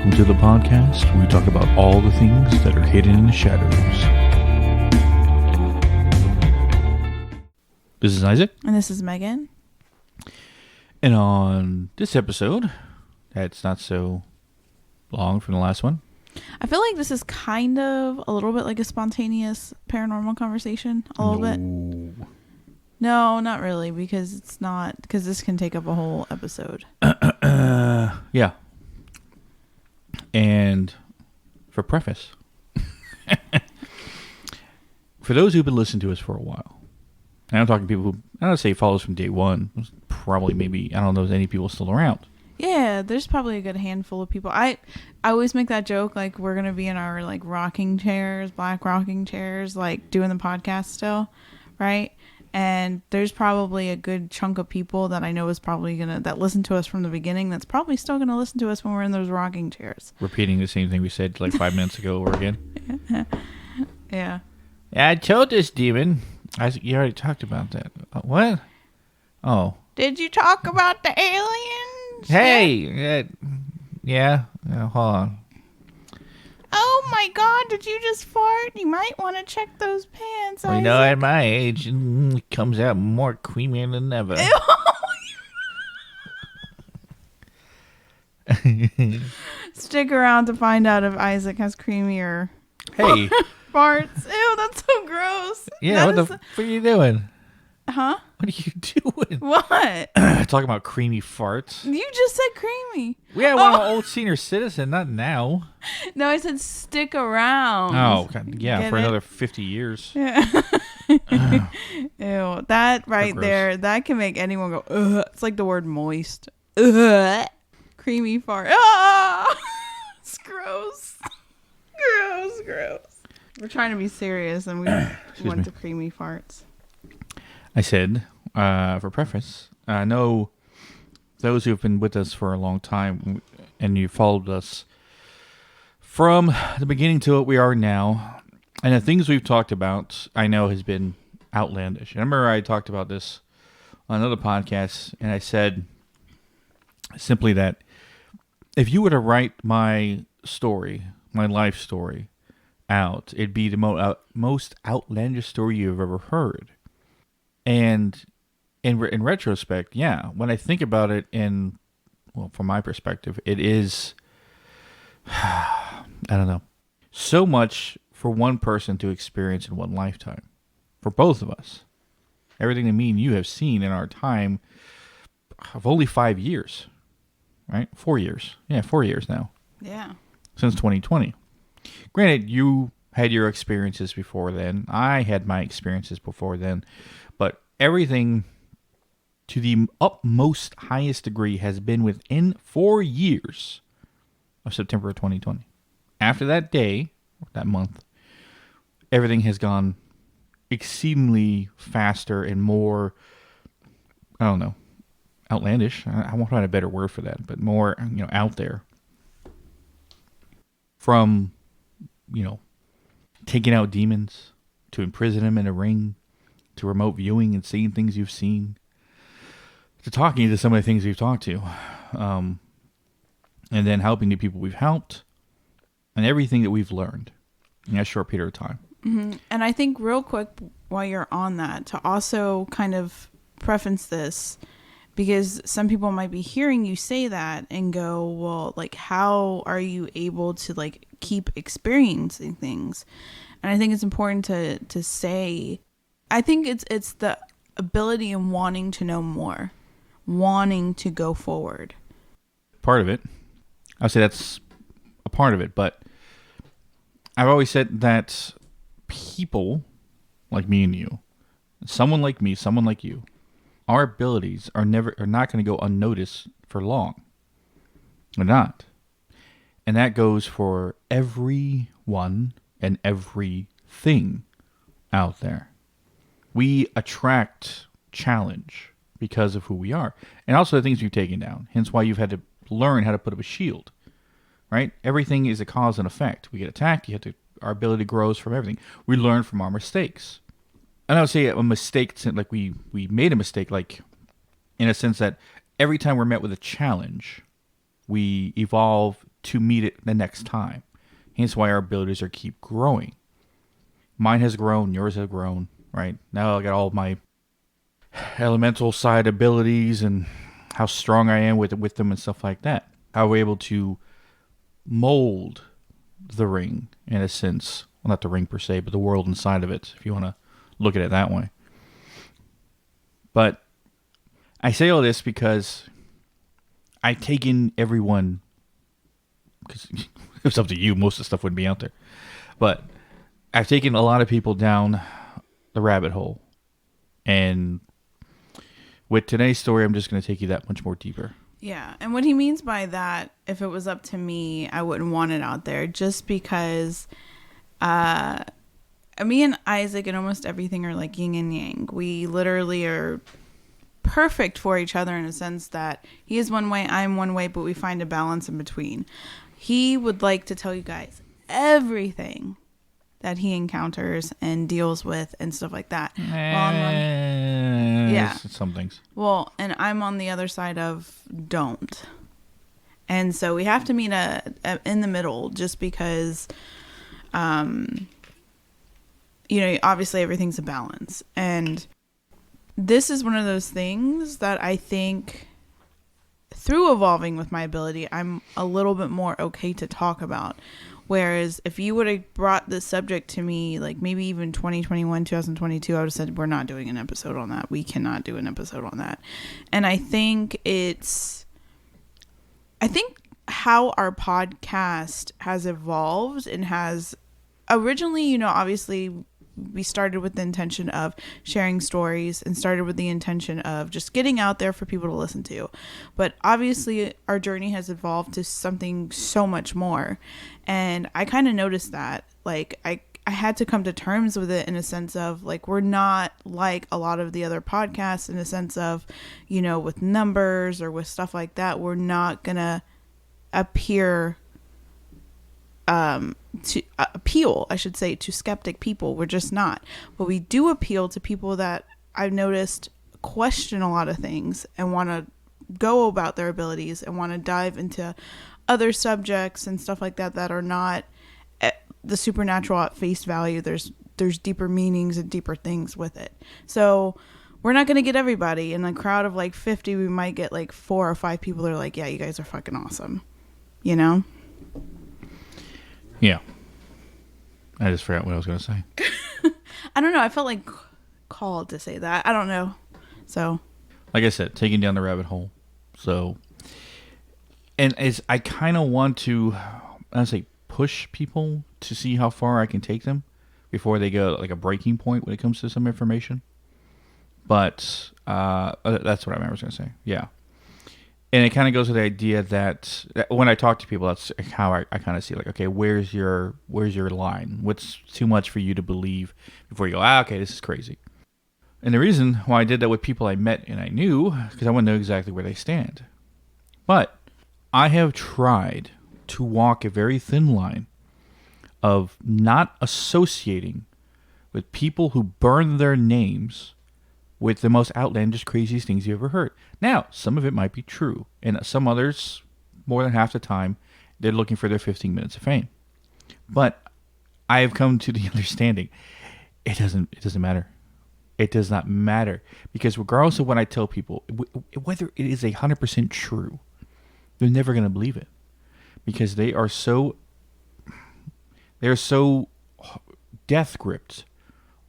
Welcome to the podcast where we talk about all the things that are hidden in the shadows. This is Isaac. And this is Megan. And on this episode, that's not so long from the last one. I feel like this is kind of a little bit like a spontaneous paranormal conversation. A little bit. No, not really, because this can take up a whole episode. Yeah. And for preface, for those who've been listening to us for a while, and I'm talking people who, I don't say follow us from day one, probably maybe, I don't know if any people still around. Yeah, there's probably a good handful of people. I always make that joke, like we're going to be in our like rocking chairs, black rocking chairs, like doing the podcast still, right? And there's probably a good chunk of people that I know is probably that listen to us from the beginning that's probably still going to listen to us when we're in those rocking chairs. Repeating the same thing we said like 5 minutes ago over again. Yeah. I told this demon. You already talked about that. What? Oh. Did you talk about the aliens? Hey. Yeah. Hold on. Oh my God, did you just fart? You might want to check those pants. Well, you know, at my age, it comes out more creamier than ever. Stick around to find out if Isaac has creamier farts. Ew, that's so gross. Yeah, what the fuck are you doing? Huh? What are you doing? What? Talking about creamy farts. You just said creamy. Yeah, well, I'm an old senior citizen, not now. No, I said stick around. Oh, God. Yeah, Get for it? another 50 years. Yeah. Ew, that right there, that can make anyone go, ugh. It's like the word moist. Ugh. Creamy fart. Ah! It's gross. Gross. We're trying to be serious and we went to creamy farts. I said, for preface, I know those who have been with us for a long time and you followed us from the beginning to what we are now, and the things we've talked about, I know has been outlandish. I remember I talked about this on another podcast, and I said simply that if you were to write my story, my life story, out, it'd be the most outlandish story you've ever heard. And in retrospect, yeah, when I think about it from my perspective, it is, I don't know, so much for one person to experience in one lifetime. For both of us. Everything that me and you have seen in our time of only 5 years, right? 4 years. Yeah, 4 years now. Yeah. Since 2020. Granted, you had your experiences before then. I had my experiences before then. But everything to the utmost highest degree has been within 4 years of September of 2020. After that day, that month, everything has gone exceedingly faster and more, I don't know, outlandish. I won't find a better word for that, but more, out there. From, taking out demons to imprison them in a ring, to remote viewing and seeing things you've seen, to talking to some of the things we've talked to, and then helping the people we've helped, and everything that we've learned in that short period of time. Mm-hmm. And I think real quick, while you're on that, to also kind of preface this, because some people might be hearing you say that and go, well, like, how are you able to, like, keep experiencing things? And I think it's important to say, I think it's the ability and wanting to know more, wanting to go forward. Part of it. I'll say that's a part of it, but I've always said that people like me and you, someone like me, someone like you, our abilities are not going to go unnoticed for long. They're not. And that goes for everyone and everything out there. We attract challenge because of who we are. And also the things we've taken down. Hence why you've had to learn how to put up a shield. Right? Everything is a cause and effect. We get attacked, our ability grows from everything. We learn from our mistakes. And I would say a mistake, like we made a mistake, like in a sense that every time we're met with a challenge, we evolve to meet it the next time. Hence why our abilities are keep growing. Mine has grown, yours have grown, right? Now I got all my elemental side abilities and how strong I am with them and stuff like that. How we're able to mold the ring in a sense. Well, not the ring per se, but the world inside of it, if you want to look at it that way. But I say all this because I've taken everyone, because if it's up to you, most of the stuff wouldn't be out there. But I've taken a lot of people down the rabbit hole. And with today's story, I'm just going to take you that much more deeper. Yeah. And what he means by that, if it was up to me, I wouldn't want it out there, just because me and Isaac and almost everything are like yin and yang. We literally are perfect for each other in a sense that he is one way, I'm one way, but we find a balance in between. He would like to tell you guys everything that he encounters and deals with and stuff like that. Yeah. Some things. Well, and I'm on the other side of don't. And so we have to meet in the middle, just because, obviously everything's a balance. And this is one of those things that I think through evolving with my ability, I'm a little bit more okay to talk about. Whereas if you would have brought this subject to me, like maybe even 2021, 2022, I would have said, we're not doing an episode on that. We cannot do an episode on that. And I think how our podcast has evolved and has originally, obviously we started with the intention of sharing stories and started with the intention of just getting out there for people to listen to. But obviously our journey has evolved to something so much more. And I kind of noticed that, like, I had to come to terms with it in a sense of, like, we're not like a lot of the other podcasts in a sense of, with numbers or with stuff like that. We're not going to appeal, I should say, to skeptic people. We're just not. But we do appeal to people that I've noticed question a lot of things and want to go about their abilities and want to dive into other subjects and stuff like that are not the supernatural at face value. There's deeper meanings and deeper things with it. So we're not going to get everybody. In a crowd of like 50, we might get like 4 or 5 people that are like, yeah, you guys are fucking awesome. Yeah. I just forgot what I was going to say. I don't know. I felt like called to say that. I don't know. So, like I said, taking down the rabbit hole. So, and I kind of want to, push people to see how far I can take them before they go like a breaking point when it comes to some information. But that's what I was going to say. Yeah. And it kind of goes with the idea that when I talk to people, that's how I kind of see, like, okay, where's your line? What's too much for you to believe before you go, okay, this is crazy. And the reason why I did that with people I met and I knew, because I want to know exactly where they stand. But I have tried to walk a very thin line of not associating with people who burn their names with the most outlandish, craziest things you ever heard. Now, some of it might be true, and some others, more than half the time, they're looking for their 15 minutes of fame. But I have come to the understanding, it doesn't matter. It does not matter, because regardless of what I tell people, whether it is 100% true, they're never going to believe it, because they are so death gripped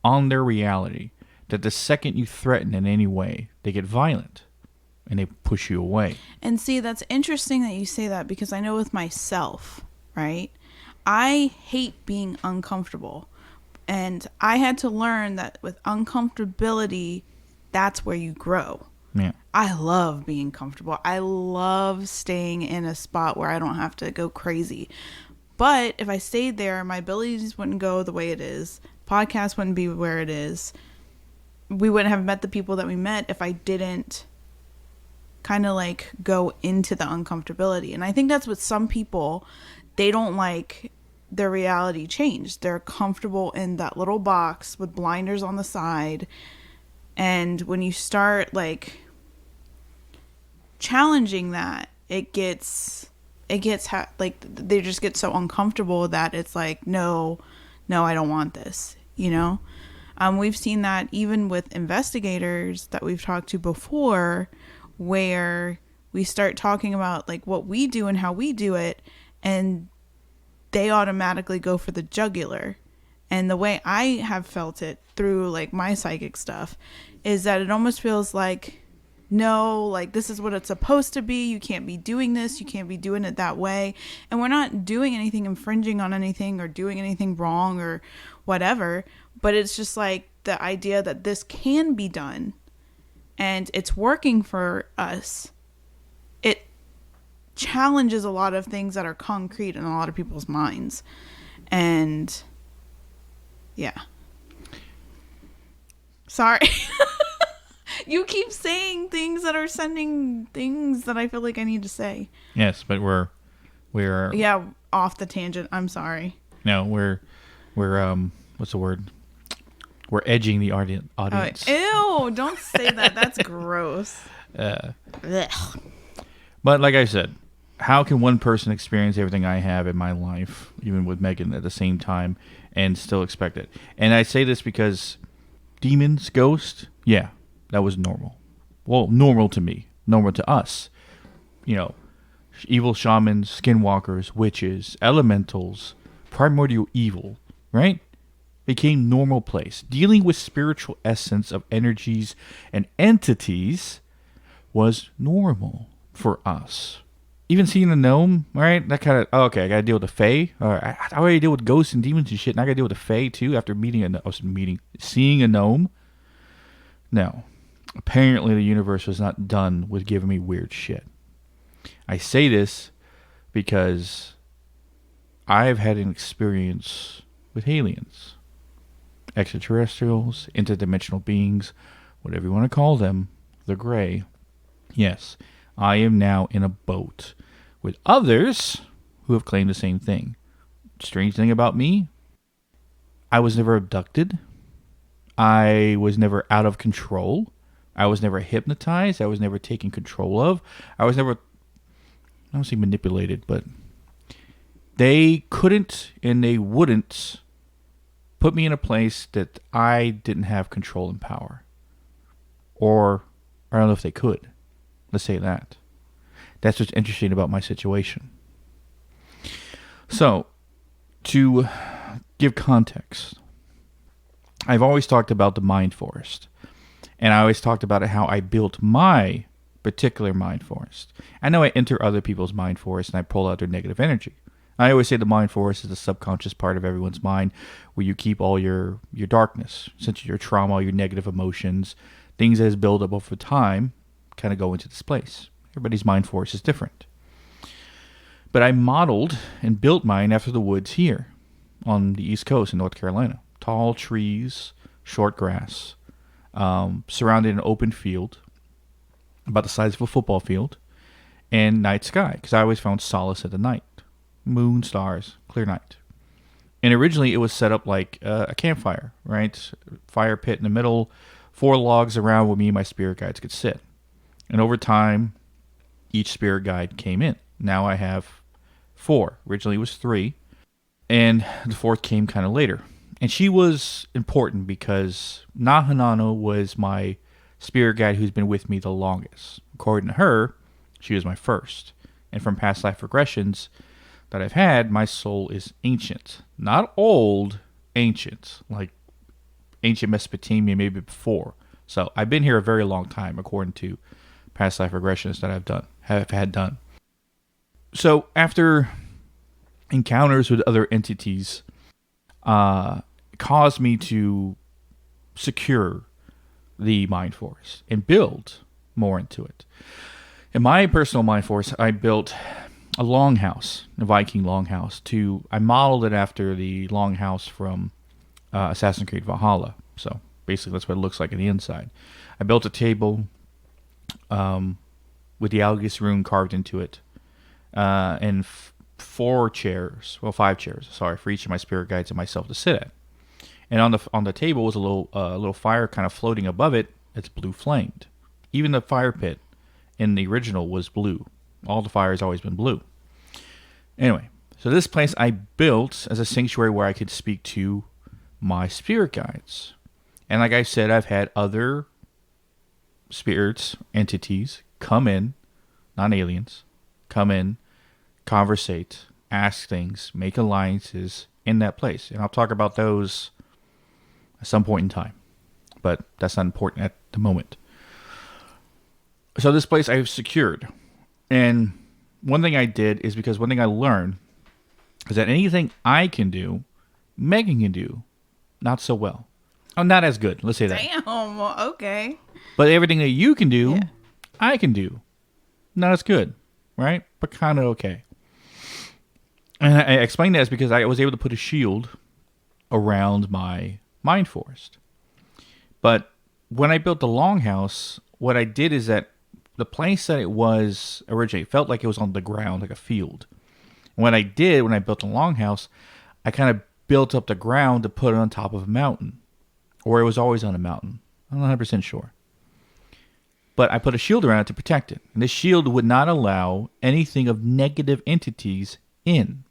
on their reality that the second you threaten in any way, they get violent and they push you away. And see, that's interesting that you say that, because I know with myself, right? I hate being uncomfortable. And I had to learn that with uncomfortability, that's where you grow. Yeah. I love being comfortable. I love staying in a spot where I don't have to go crazy. But if I stayed there, my abilities wouldn't go the way it is. Podcast wouldn't be where it is. We wouldn't have met the people that we met if I didn't kind of like go into the uncomfortability. And I think that's what some people, they don't like their reality change. They're comfortable in that little box with blinders on the side. And when you start like challenging that, it gets it gets like they just get so uncomfortable that it's like, no, no, I don't want this, you know. We've seen that even with investigators that we've talked to before, where we start talking about like what we do and how we do it, and they automatically go for the jugular. And the way I have felt it through like my psychic stuff is that it almost feels like, no, like this is what it's supposed to be. You can't be doing this. You can't be doing it that way. And we're not doing anything infringing on anything or doing anything wrong or whatever. But it's just like the idea that this can be done and it's working for us. It challenges a lot of things that are concrete in a lot of people's minds. And yeah. Sorry. You keep saying things that are sending things that I feel like I need to say. Yes, but we're yeah, off the tangent. I'm sorry. No, we're what's the word? We're edging the audience. Ew, don't say that. That's gross. But like I said, how can one person experience everything I have in my life, even with Megan at the same time, and still expect it? And I say this because demons, ghosts, yeah, that was normal. Well, normal to me, normal to us. You know, evil shamans, skinwalkers, witches, elementals, primordial evil, right? Became normal place. Dealing with spiritual essence of energies and entities was normal for us. Even seeing a gnome, right? That kind of, oh, okay, I got to deal with the fae. I already deal with ghosts and demons and shit, and I got to deal with the fae too after seeing a gnome. No. Apparently the universe was not done with giving me weird shit. I say this because I've had an experience with aliens, extraterrestrials, interdimensional beings, whatever you want to call them, the gray. Yes, I am now in a boat with others who have claimed the same thing. Strange thing about me, I was never abducted. I was never out of control. I was never hypnotized. I was never taken control of. I was never, I don't say manipulated, but they couldn't and they wouldn't put me in a place that I didn't have control and power. Or I don't know if they could. Let's say that. That's what's interesting about my situation. So, to give context, I've always talked about the mind forest. And I always talked about how I built my particular mind forest. I know I enter other people's mind forest and I pull out their negative energy. I always say the mind forest is the subconscious part of everyone's mind where you keep all your darkness, essentially your trauma, your negative emotions, things that has built up over time kind of go into this place. Everybody's mind forest is different. But I modeled and built mine after the woods here on the East Coast in North Carolina. Tall trees, short grass, surrounded an open field, about the size of a football field, and night sky, because I always found solace at the night. Moon, stars, clear night. And originally it was set up like a campfire, right? Fire pit in the middle, 4 logs around where me and my spirit guides could sit. And over time, each spirit guide came in. Now I have 4. Originally it was 3. And the 4th came kind of later. And she was important because Nahanano was my spirit guide who's been with me the longest. According to her, she was my first. And from past life regressions that I've had, my soul is ancient. Not old, ancient. Like ancient Mesopotamia, maybe before. So I've been here a very long time, according to past life regressions that have had done. So after encounters with other entities, caused me to secure the mind forest and build more into it. In my personal mind forest, I built a longhouse, a Viking longhouse. I modeled it after the longhouse from Assassin's Creed Valhalla. So basically, that's what it looks like on the inside. I built a table with the Algus rune carved into it, and 5 chairs, for each of my spirit guides and myself to sit at. And on the table was a little fire kind of floating above it. It's blue flamed. Even the fire pit in the original was blue. All the fire has always been blue. Anyway, so this place I built as a sanctuary where I could speak to my spirit guides. And like I said, I've had other spirits, entities come in, not aliens, come in, conversate, ask things, make alliances in that place. And I'll talk about those at some point in time. But that's not important at the moment. So this place I've secured. And one thing I did is because one thing I learned is that anything I can do, Megan can do not so well. Oh, not as good. Let's say that. Damn. Okay. But everything that you can do, Yeah. I can do. Not as good, right? But kind of okay. And I explained that because I was able to put a shield around my mind forest. But when I built the longhouse, what I did is that the place that it was originally felt like it was on the ground, like a field. And what I did when I built the longhouse, I kind of built up the ground to put it on top of a mountain. Or it was always on a mountain. I'm not 100% sure. But I put a shield around it to protect it. And this shield would not allow anything of negative entities in.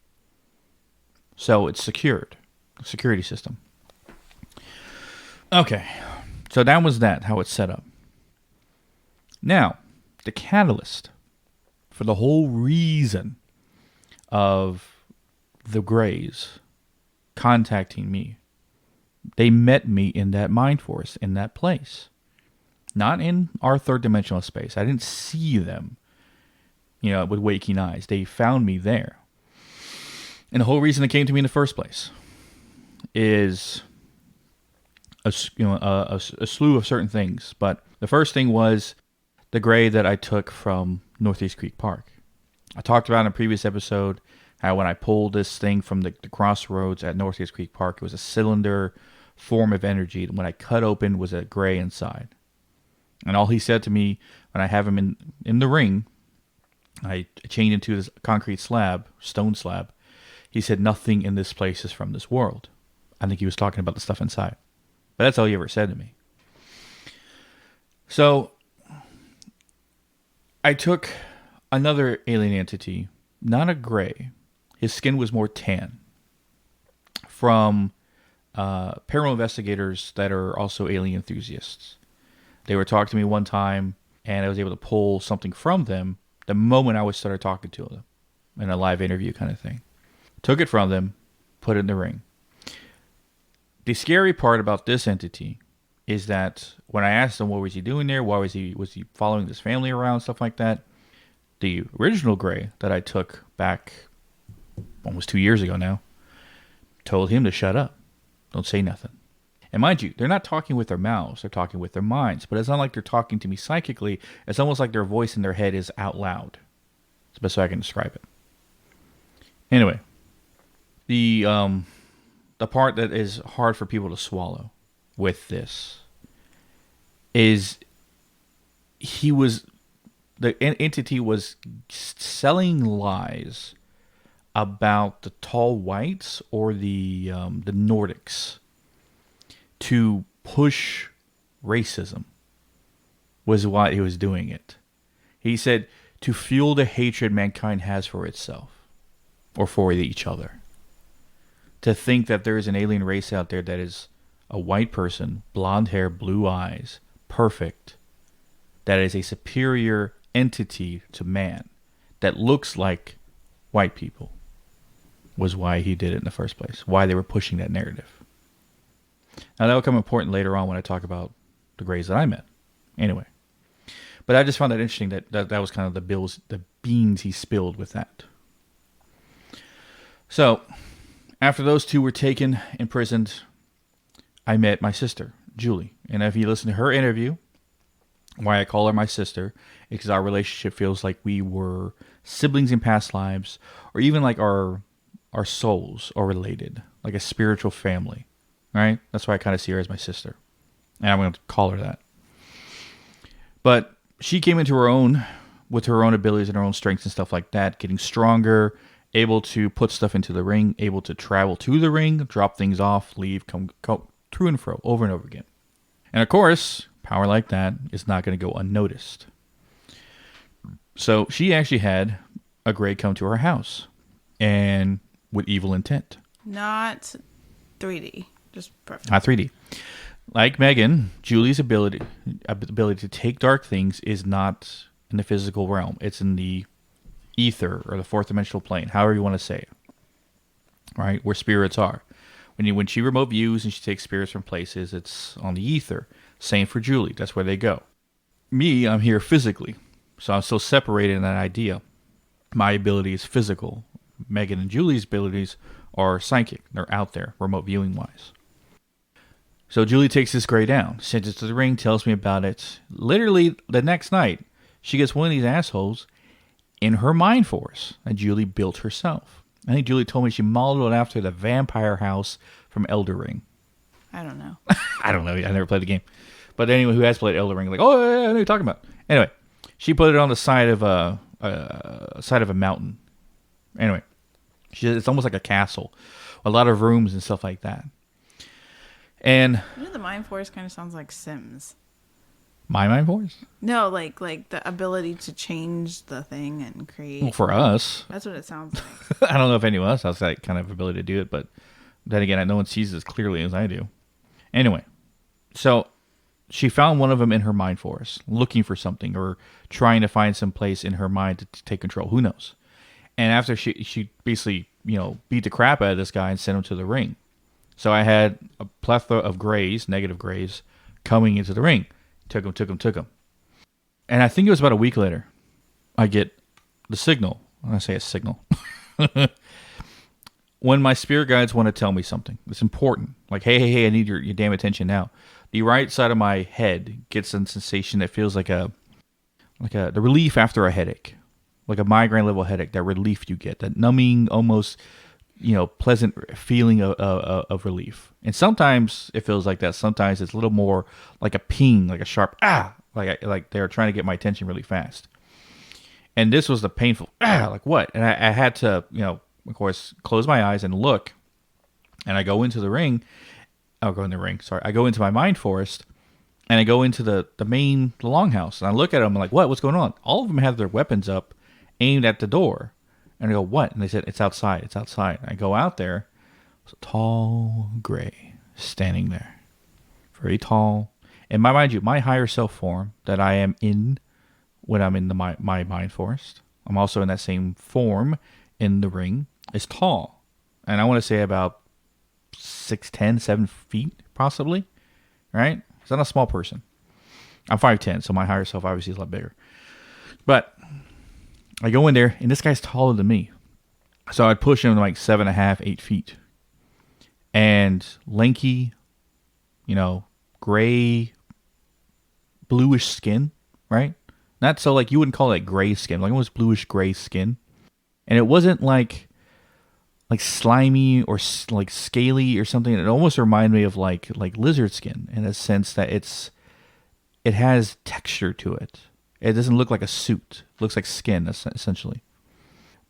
So it's secured. A security system. Okay. So that was that, how it's set up. Now, the catalyst for the whole reason of the Greys contacting me, they met me in that mind forest, in that place. Not in our third dimensional space. I didn't see them, with waking eyes. They found me there. And the whole reason they came to me in the first place is a slew of certain things. But the first thing was the Grey that I took from Northeast Creek Park. I talked about in a previous episode how when I pulled this thing from the crossroads at Northeast Creek Park, it was a cylinder form of energy. When I cut open was a Grey inside. And all he said to me when I have him in the ring, I chained into this concrete slab, stone slab. He said, nothing in this place is from this world. I think he was talking about the stuff inside. But that's all he ever said to me. So I took another alien entity, not a Grey. His skin was more tan, from paranormal investigators that are also alien enthusiasts. They were talking to me one time, and I was able to pull something from them the moment I started talking to them in a live interview kind of thing. Took it from them, put it in the ring. The scary part about this entity is that when I asked him what was he doing there, why was he following this family around, stuff like that, the original Grey that I took back almost 2 years ago now told him to shut up. Don't say nothing. And mind you, they're not talking with their mouths, they're talking with their minds. But it's not like they're talking to me psychically. It's almost like their voice in their head is out loud. It's the best way I can describe it. Anyway, the part that is hard for people to swallow with this is the entity was selling lies about the tall whites or the Nordics to push racism was why he was doing it. He said to fuel the hatred mankind has for itself or for each other. To think that there is an alien race out there that is a white person, blonde hair, blue eyes, perfect, that is a superior entity to man, that looks like white people, was why he did it in the first place, why they were pushing that narrative. Now, that will come important later on when I talk about the Greys that I met. Anyway. But I just found that interesting that was kind of the beans he spilled with that. So, after those two were taken, imprisoned, I met my sister, Julie. And if you listen to her interview, why I call her my sister, is because our relationship feels like we were siblings in past lives, or even like our souls are related, like a spiritual family. Right? That's why I kind of see her as my sister. And I'm going to call her that. But she came into her own with her own abilities and her own strengths and stuff like that, getting stronger, able to put stuff into the ring, able to travel to the ring, drop things off, leave, come to and fro, over and over again. And of course, power like that is not going to go unnoticed. So she actually had a Grey come to her house and with evil intent. Not 3D. Just perfect. Not 3D. Like Megan, Julie's ability to take dark things is not in the physical realm. It's in the ether or the fourth dimensional plane, however you want to say it. Right? Where spirits are. When she remote views and she takes spirits from places, it's on the ether. Same for Julie. That's where they go. Me, I'm here physically. So I'm still separated in that idea. My ability is physical. Megan and Julie's abilities are psychic. They're out there, remote viewing wise. So Julie takes this gray down, sends it to the ring, tells me about it. Literally the next night, she gets one of these assholes in her mind force that Julie built herself. I think Julie told me she modeled it after the vampire house from Elder Ring. I don't know. I don't know. I never played the game. But anyone who has played Elder Ring, like, oh, yeah, I know what you're talking about. Anyway, she put it on the side of a mountain. Anyway, it's almost like a castle. A lot of rooms and stuff like that. And The Mind Force kind of sounds like Sims. my mind force? No, like the ability to change the thing and create. Well, for us. That's what it sounds like. I don't know if anyone else has that kind of ability to do it, but then again, no one sees it as clearly as I do. Anyway, so she found one of them in her mind force, looking for something or trying to find some place in her mind to take control. Who knows? And after she basically, beat the crap out of this guy and sent him to the ring. So I had a plethora of grays, negative grays, coming into the ring. Took him. And I think it was about a week later, I get the signal. When I say a signal. When my spirit guides want to tell me something, it's important. Like, hey, I need your damn attention now. The right side of my head gets a sensation that feels like the relief after a headache. Like a migraine level headache, that relief you get, that numbing, almost, pleasant feeling of relief. And sometimes it feels like that. Sometimes it's a little more like a ping, like a sharp, like they're trying to get my attention really fast. And this was the painful, like what? And I had to, of course, close my eyes and look. And I go into the ring. I go into my mind forest. And I go into the longhouse. And I look at them. I'm like, what's going on? All of them have their weapons up, aimed at the door. And I go, what? And they said, it's outside. I go out there. It's a tall gray standing there. Very tall. And mind you, my higher self form that I am in when I'm in my mind forest, I'm also in that same form in the ring, is tall. And I want to say about 6'10", 7 feet, possibly. Right? Because I'm not a small person. I'm 5'10", so my higher self obviously is a lot bigger. But I go in there, and this guy's taller than me. So I'd push him like 7.5, 8 feet. And lanky, gray, bluish skin, right? Not so like, you wouldn't call it gray skin, like almost bluish gray skin. And it wasn't like slimy or like scaly or something. It almost reminded me of like lizard skin in a sense that it has texture to it. It doesn't look like a suit. It looks like skin, essentially.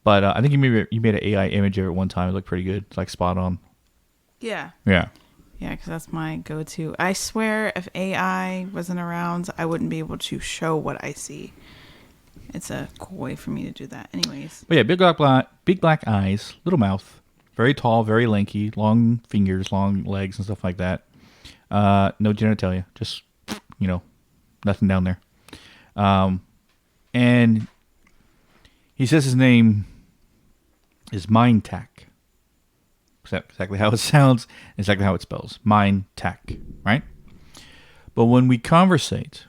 But I think you made an AI image of it one time. It looked pretty good. It's like spot on. Yeah. Yeah. Yeah, because that's my go-to. I swear if AI wasn't around, I wouldn't be able to show what I see. It's a cool way for me to do that. Anyways. But yeah, big black eyes, little mouth, very tall, very lanky, long fingers, long legs and stuff like that. No genitalia, just, nothing down there. And he says his name is Mind Tack. Exactly how it sounds, exactly how it spells. Mind Tack, right? But when we conversate,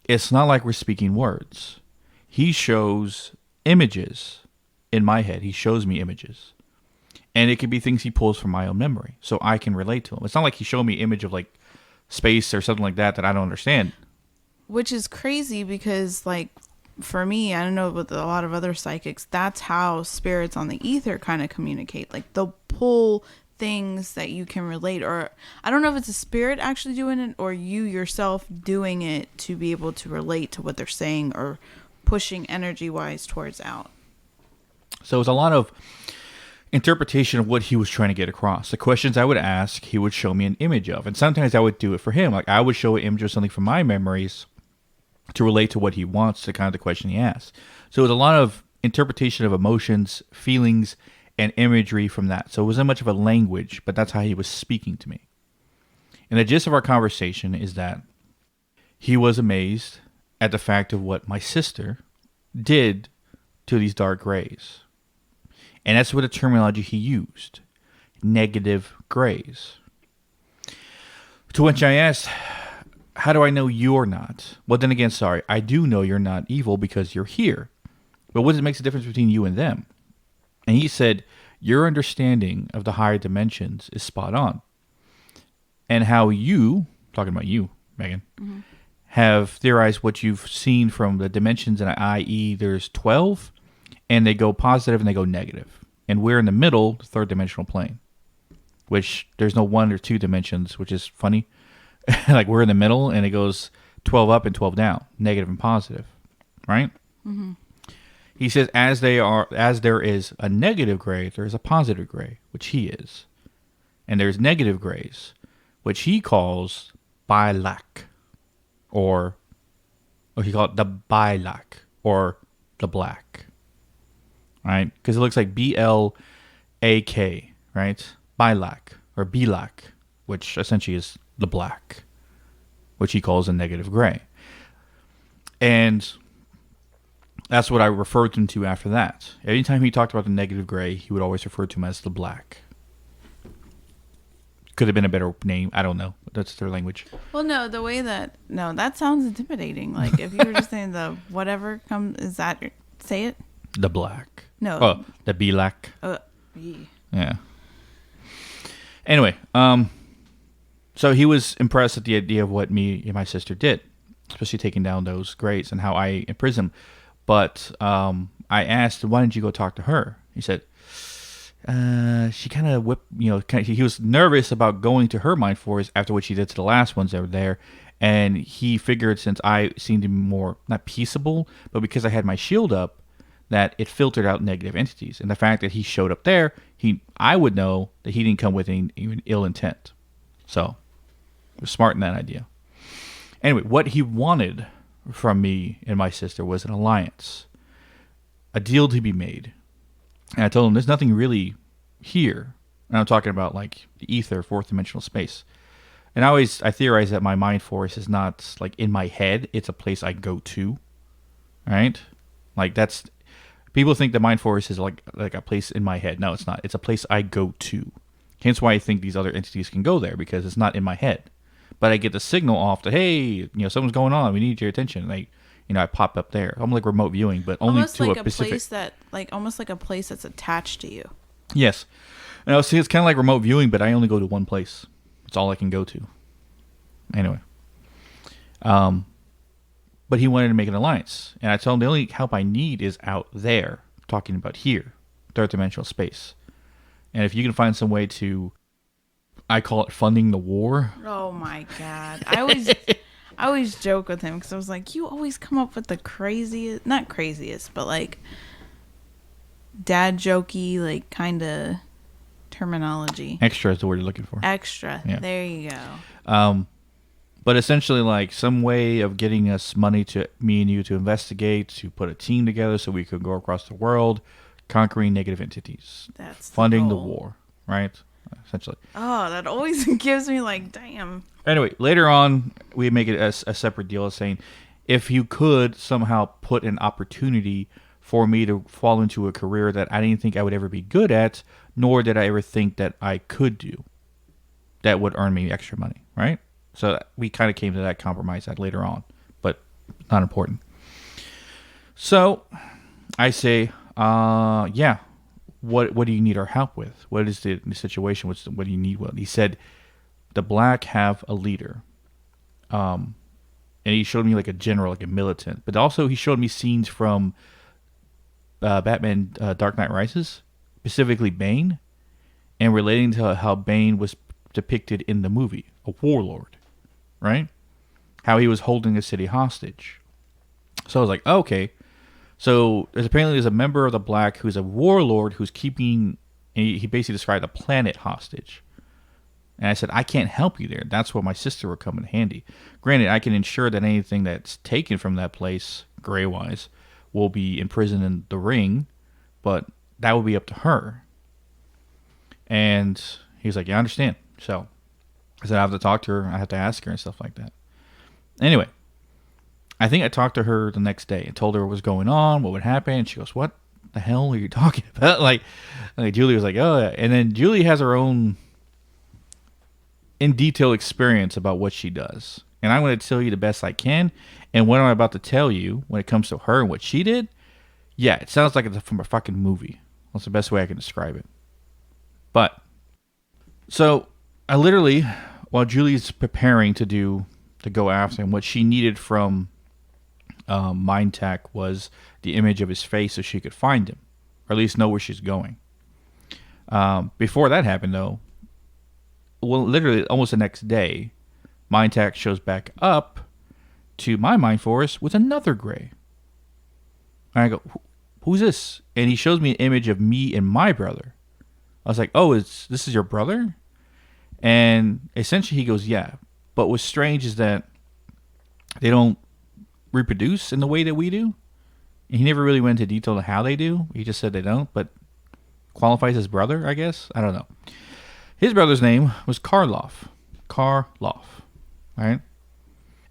it's not like we're speaking words. He shows images in my head. He shows me images. And it could be things he pulls from my own memory, so I can relate to him. It's not like he showed me image of like space or something like that I don't understand. Which is crazy because, like, for me, I don't know, with a lot of other psychics, that's how spirits on the ether kind of communicate. Like, they'll pull things that you can relate, or I don't know if it's a spirit actually doing it or you yourself doing it to be able to relate to what they're saying or pushing energy-wise towards out. So it was a lot of interpretation of what he was trying to get across. The questions I would ask, he would show me an image of. And sometimes I would do it for him. Like, I would show an image of something from my memories to relate to what he wants, to kind of the question he asked. So it was a lot of interpretation of emotions, feelings, and imagery from that. So it wasn't much of a language, but that's how he was speaking to me. And the gist of our conversation is that he was amazed at the fact of what my sister did to these dark grays. And that's what the terminology he used. Negative grays. To which I asked, how do I know you're not? Well, then again, sorry, I do know you're not evil because you're here. But what makes the difference between you and them? And he said, your understanding of the higher dimensions is spot on. And how you, talking about you, Megan, have theorized what you've seen from the dimensions, and i.e. there's 12, and they go positive and they go negative. And we're in the middle, the third dimensional plane, which there's no 1 or 2 dimensions, which is funny. Like we're in the middle and it goes 12 up and 12 down, negative and positive, right? Mm-hmm. He says as there is a negative gray, there is a positive gray, which he is. And there's negative grays, which he calls bilac, or he called it the bilac, or the black, right? Because it looks like BLAK, right? Bilac, or bilac, which essentially is the black, which he calls a negative gray. And that's what I referred him to after that. Anytime he talked about the negative gray, he would always refer to him as the black. Could have been a better name. I don't know. That's their language. Well, no, the way that... No, that sounds intimidating. Like, if you were just saying the whatever comes... Is that... Say it? The black. No. Oh, the bilac. Yeah. Anyway, so he was impressed at the idea of what me and my sister did, especially taking down those grays and how I imprisoned him. But I asked, why didn't you go talk to her? He said, she kind of whipped, he was nervous about going to her mind force after what she did to the last ones that were there. And he figured since I seemed to be more, not peaceable, but because I had my shield up, that it filtered out negative entities. And the fact that he showed up there, I would know that he didn't come with any even ill intent. So, he was smart in that idea. Anyway, what he wanted from me and my sister was an alliance. A deal to be made. And I told him, there's nothing really here. And I'm talking about like the ether, fourth dimensional space. And I theorize that my mind force is not like in my head. It's a place I go to. Right? Like that's... People think the mind force is like a place in my head. No, it's not. It's a place I go to. Hence why I think these other entities can go there, because it's not in my head. But I get the signal off that, hey, something's going on. We need your attention. Like, I pop up there. I'm like remote viewing, but only almost to like a specific... place that, almost like a place that's attached to you. Yes. And I see, it's kind of like remote viewing, but I only go to one place. It's all I can go to. Anyway. But he wanted to make an alliance. And I told him the only help I need is out there. Talking about here. Third dimensional space. And if you can find some way to... I call it funding the war. Oh my God. I always joke with him because I was like, you always come up with the craziest... Not craziest, but like... dad jokey, like kind of terminology. Extra is the word you're looking for. Extra. Yeah. There you go. But essentially, like some way of getting us money to me and you to investigate, to put a team together so we could go across the world, conquering negative entities. That's funding the war, right? Essentially. Oh, that always gives me like, damn. Anyway, later on, we make it a separate deal of saying, if you could somehow put an opportunity for me to fall into a career that I didn't think I would ever be good at, nor did I ever think that I could do, that would earn me extra money, right? So we kind of came to that compromise that later on, but not important. So I say, yeah, what do you need our help with? What is the situation? What do you need? Well, he said, the black have a leader. And he showed me like a general, like a militant. But also he showed me scenes from Batman Dark Knight Rises, specifically Bane, and relating to how Bane was depicted in the movie, a warlord, right? How he was holding a city hostage. So I was like, oh, okay. So there's a member of the black who's a warlord who's keeping, he basically described a planet hostage. And I said, I can't help you there. That's where my sister would come in handy. Granted, I can ensure that anything that's taken from that place, gray-wise, will be imprisoned in the ring, but that will be up to her. And he was like, yeah, I understand. So I said, I have to talk to her. I have to ask her and stuff like that. Anyway, I think I talked to her the next day and told her what was going on, what would happen. And she goes, what the hell are you talking about? Like Julie was like, oh, yeah. And then Julie has her own in detail experience about what she does. And I'm going to tell you the best I can. And what I'm about to tell you when it comes to her and what she did, yeah, it sounds like it's from a fucking movie. That's the best way I can describe it. But, so I literally, while Julie's preparing to go after him, what she needed from Mind Tech was the image of his face so she could find him, or at least know where she's going. Before that happened, though, well, literally almost the next day, Mind Tech shows back up to my mind forest with another gray. And I go, who's this? And he shows me an image of me and my brother. I was like, oh, this is your brother? And essentially he goes, yeah. But what's strange is that they don't reproduce in the way that we do. And he never really went into detail on how they do. He just said they don't, but qualifies as brother, I guess. I don't know. His brother's name was Karloff. Right?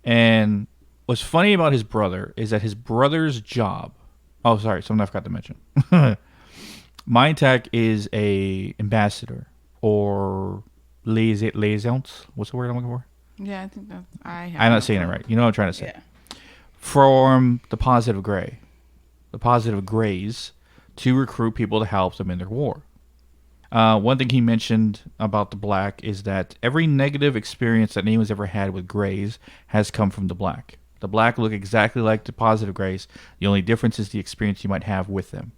And what's funny about his brother is that his brother's job... Oh, sorry, something I forgot to mention. Mind Tech is a ambassador or liaisons. What's the word I'm looking for? Yeah, I think that's... I'm not saying it right. You know what I'm trying to say. Yeah. From the positive gray. The positive grays to recruit people to help them in their war. One thing he mentioned about the black is that every negative experience that anyone's ever had with grays has come from the black. The black look exactly like the positive grays. The only difference is the experience you might have with them.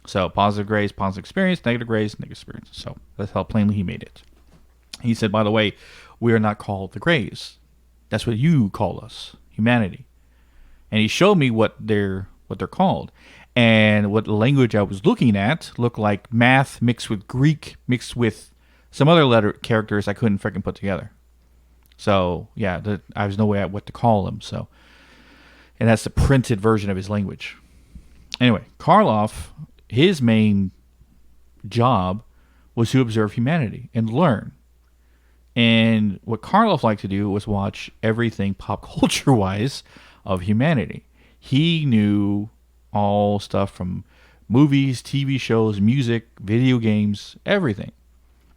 So positive grays, positive experience, negative grays, negative experience. So that's how plainly he made it. He said, by the way, we are not called the grays. That's what you call us, humanity. And he showed me what they're called. And what language I was looking at looked like math mixed with Greek, mixed with some other letter characters I couldn't freaking put together. So, yeah, I was no way at what to call him. So, and that's the printed version of his language. Anyway, Karloff, his main job was to observe humanity and learn. And what Karloff liked to do was watch everything pop culture-wise of humanity. He knew all stuff from movies, TV shows, music, video games, everything.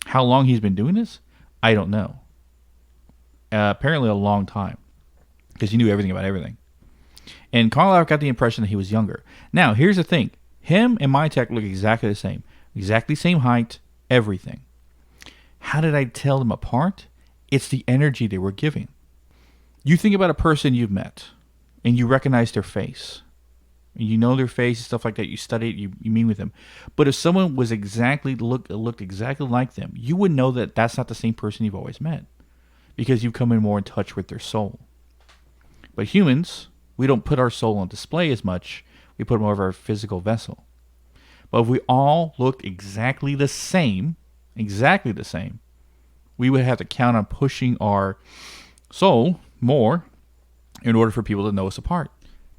How long he's been doing this, I don't know. Apparently a long time, because he knew everything about everything. And Karloff got the impression that he was younger. Now, here's the thing. Him and my tech look exactly the same. Exactly same height, everything. How did I tell them apart? It's the energy they were giving. You think about a person you've met, and you recognize their face. And you know their face and stuff like that. You study it, you meet with them. But if someone was looked exactly like them, you would know that that's not the same person you've always met. Because you come in more in touch with their soul. But humans, we don't put our soul on display as much. We put them over our physical vessel. But if we all looked exactly the same, we would have to count on pushing our soul more in order for people to know us apart.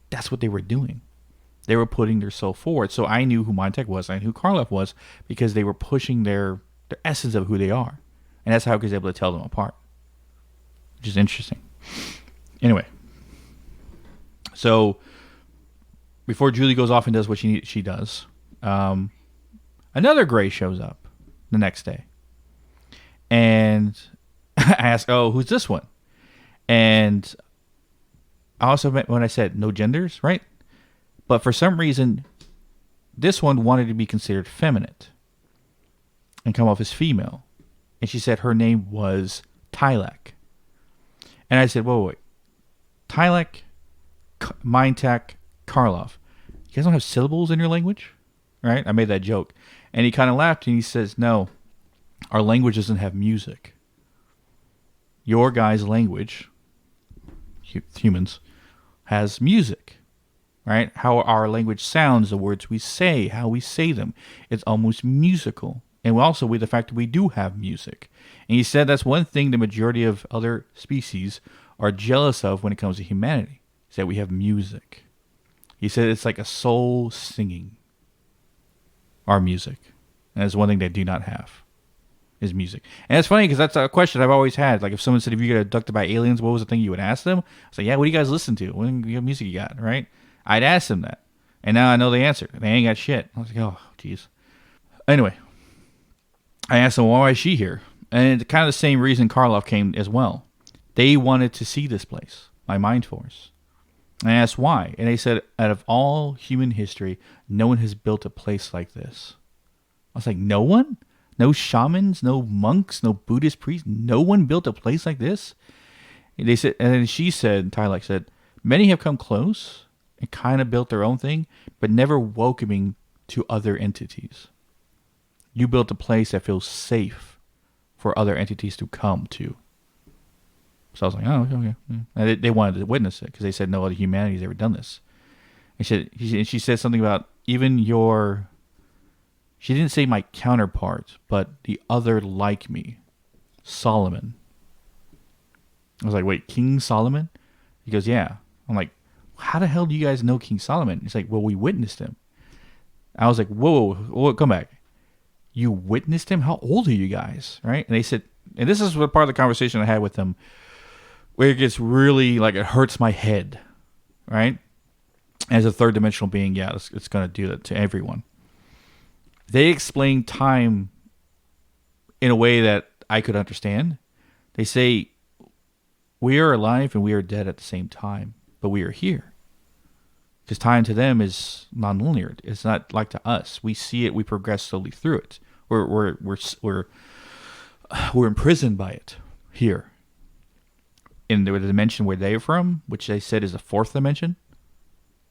That's what they were doing. They were putting their soul forward. So I knew who Mindtech was. I knew who Karloff was because they were pushing their essence of who they are. And that's how I was able to tell them apart. Which is interesting. Anyway. So before Julie goes off and does what she does, another gray shows up the next day. And I ask, oh, who's this one? And I also meant when I said no genders, right? But for some reason, this one wanted to be considered feminine and come off as female. And she said her name was Tylek. And I said, wait. Tylek, Mindtech, Karloff. You guys don't have syllables in your language? Right? I made that joke. And he kind of laughed and he says, no, our language doesn't have music. Your guys' language, humans, has music. Right? How our language sounds, the words we say, how we say them. It's almost musical. And also with the fact that we do have music. And he said that's one thing the majority of other species are jealous of when it comes to humanity. Is that we have music. He said it's like a soul singing our music. And that's one thing they do not have is music. And it's funny because that's a question I've always had. Like if someone said, if you get abducted by aliens, what was the thing you would ask them? I was like, yeah, what do you guys listen to? What music you got, right? I'd ask them that. And now I know the answer. They ain't got shit. I was like, oh, jeez. Anyway, I asked them, why is she here? And kind of the same reason Karloff came as well. They wanted to see this place, my Mind Force. And I asked why. And they said, out of all human history, no one has built a place like this. I was like, no one? No shamans, no monks, no Buddhist priests? No one built a place like this? And they said, and then she said, Tylek said, many have come close and kind of built their own thing, but never welcoming to other entities. You built a place that feels safe for other entities to come to. So I was like, oh, okay. And they wanted to witness it because they said no other humanity has ever done this. And she said something about even your, she didn't say my counterpart, but the other like me, Solomon. I was like, wait, King Solomon? He goes, yeah. I'm like, how the hell do you guys know King Solomon? He's like, well, we witnessed him. I was like, whoa, come back. You witnessed him? How old are you guys? Right? And they said, and this is what part of the conversation I had with them, where it gets really, like, it hurts my head, right? As a third dimensional being, yeah, it's going to do that to everyone. They explain time in a way that I could understand. They say, we are alive and we are dead at the same time, but we are here. Because time to them is non-linear. It's not like to us. We see it. We progress slowly through it. We're imprisoned by it here. In the dimension where they're from, which they said is a fourth dimension,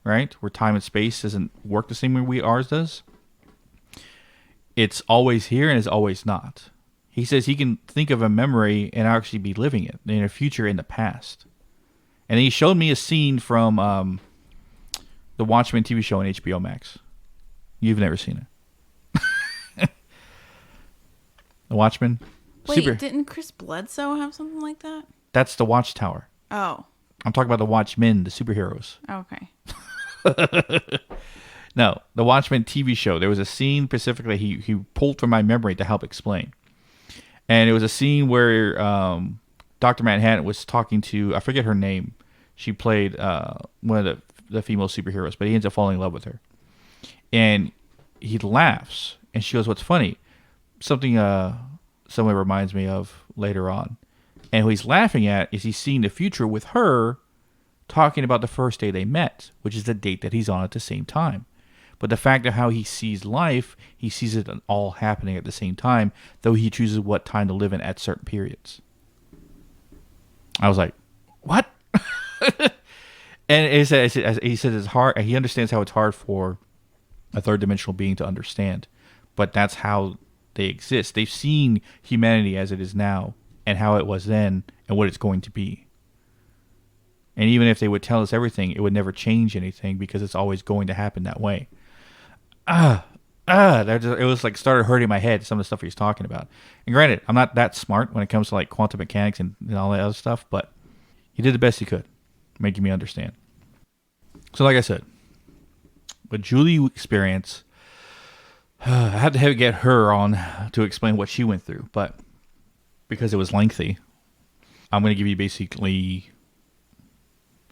right? Where time and space doesn't work the same way ours does. It's always here and it's always not. He says he can think of a memory and actually be living it in the future, in the past. And he showed me a scene from the Watchmen TV show on HBO Max. You've never seen it. The Watchmen. Wait, didn't Chris Bledsoe have something like that? That's the Watchtower. Oh. I'm talking about the Watchmen, the superheroes. Okay. No, the Watchmen TV show. There was a scene specifically he pulled from my memory to help explain. And it was a scene where Dr. Manhattan was talking to, I forget her name. She played one of the female superheroes, but he ends up falling in love with her. And he laughs, and she goes, what's funny? Something someone reminds me of later on. And what he's laughing at is he's seeing the future with her talking about the first day they met, which is the date that he's on at the same time. But the fact of how he sees life, he sees it all happening at the same time, though he chooses what time to live in at certain periods. I was like, what? And he said it's hard. He understands how it's hard for a third dimensional being to understand, but that's how they exist. They've seen humanity as it is now and how it was then and what it's going to be. And even if they would tell us everything, it would never change anything because it's always going to happen that way. It was like started hurting my head, some of the stuff he's talking about. And granted, I'm not that smart when it comes to like quantum mechanics and all that other stuff, but he did the best he could, making me understand. So like I said, with Julie experience, I had to get her on to explain what she went through, but because it was lengthy, I'm going to give you basically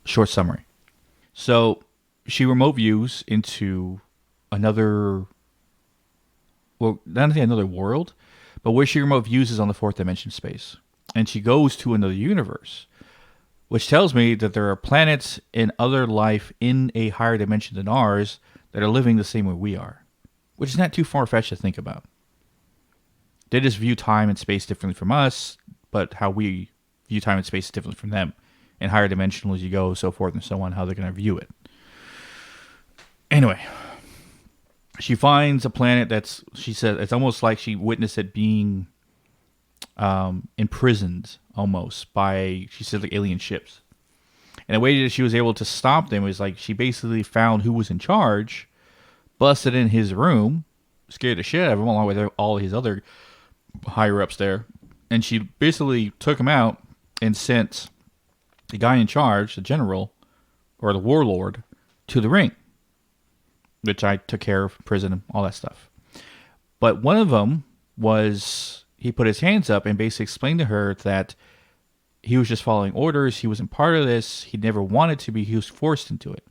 a short summary. So she remote views into another, well, not another world, but where she remote views is on the fourth dimension space. And she goes to another universe, which tells me that there are planets and other life in a higher dimension than ours that are living the same way we are, which is not too far-fetched to think about. They just view time and space differently from us, but how we view time and space is differently from them. And higher dimensional as you go, so forth and so on, how they're going to view it. Anyway, she finds a planet that's, she said, it's almost like she witnessed it being imprisoned almost by, she said, like alien ships. And the way that she was able to stop them was like she basically found who was in charge, busted in his room, scared the shit out of him along with all his other higher ups there. And she basically took him out and sent the guy in charge, the general, or the warlord, to the ring, which I took care of, prison, all that stuff. But one of them was he put his hands up and basically explained to her that he was just following orders. He wasn't part of this. He never wanted to be. He was forced into it.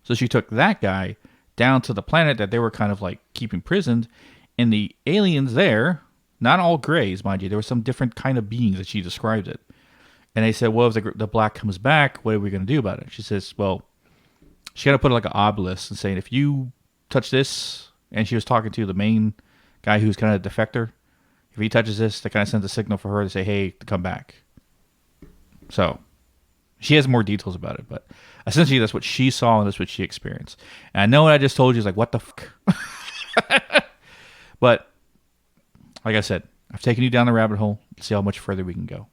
So she took that guy down to the planet that they were kind of like keeping prisoned. And the aliens there, not all grays, mind you, there were some different kind of beings that she described it. And they said, well, if the black comes back, what are we going to do about it? She says, well, she got to put like an obelisk and saying, if you touch this, and she was talking to the main guy who's kind of a defector. If he touches this, that kind of sends a signal for her to say, hey, to come back. So she has more details about it, but essentially that's what she saw and that's what she experienced. And I know what I just told you is like, what the fuck? But like I said, I've taken you down the rabbit hole. Let's see how much further we can go.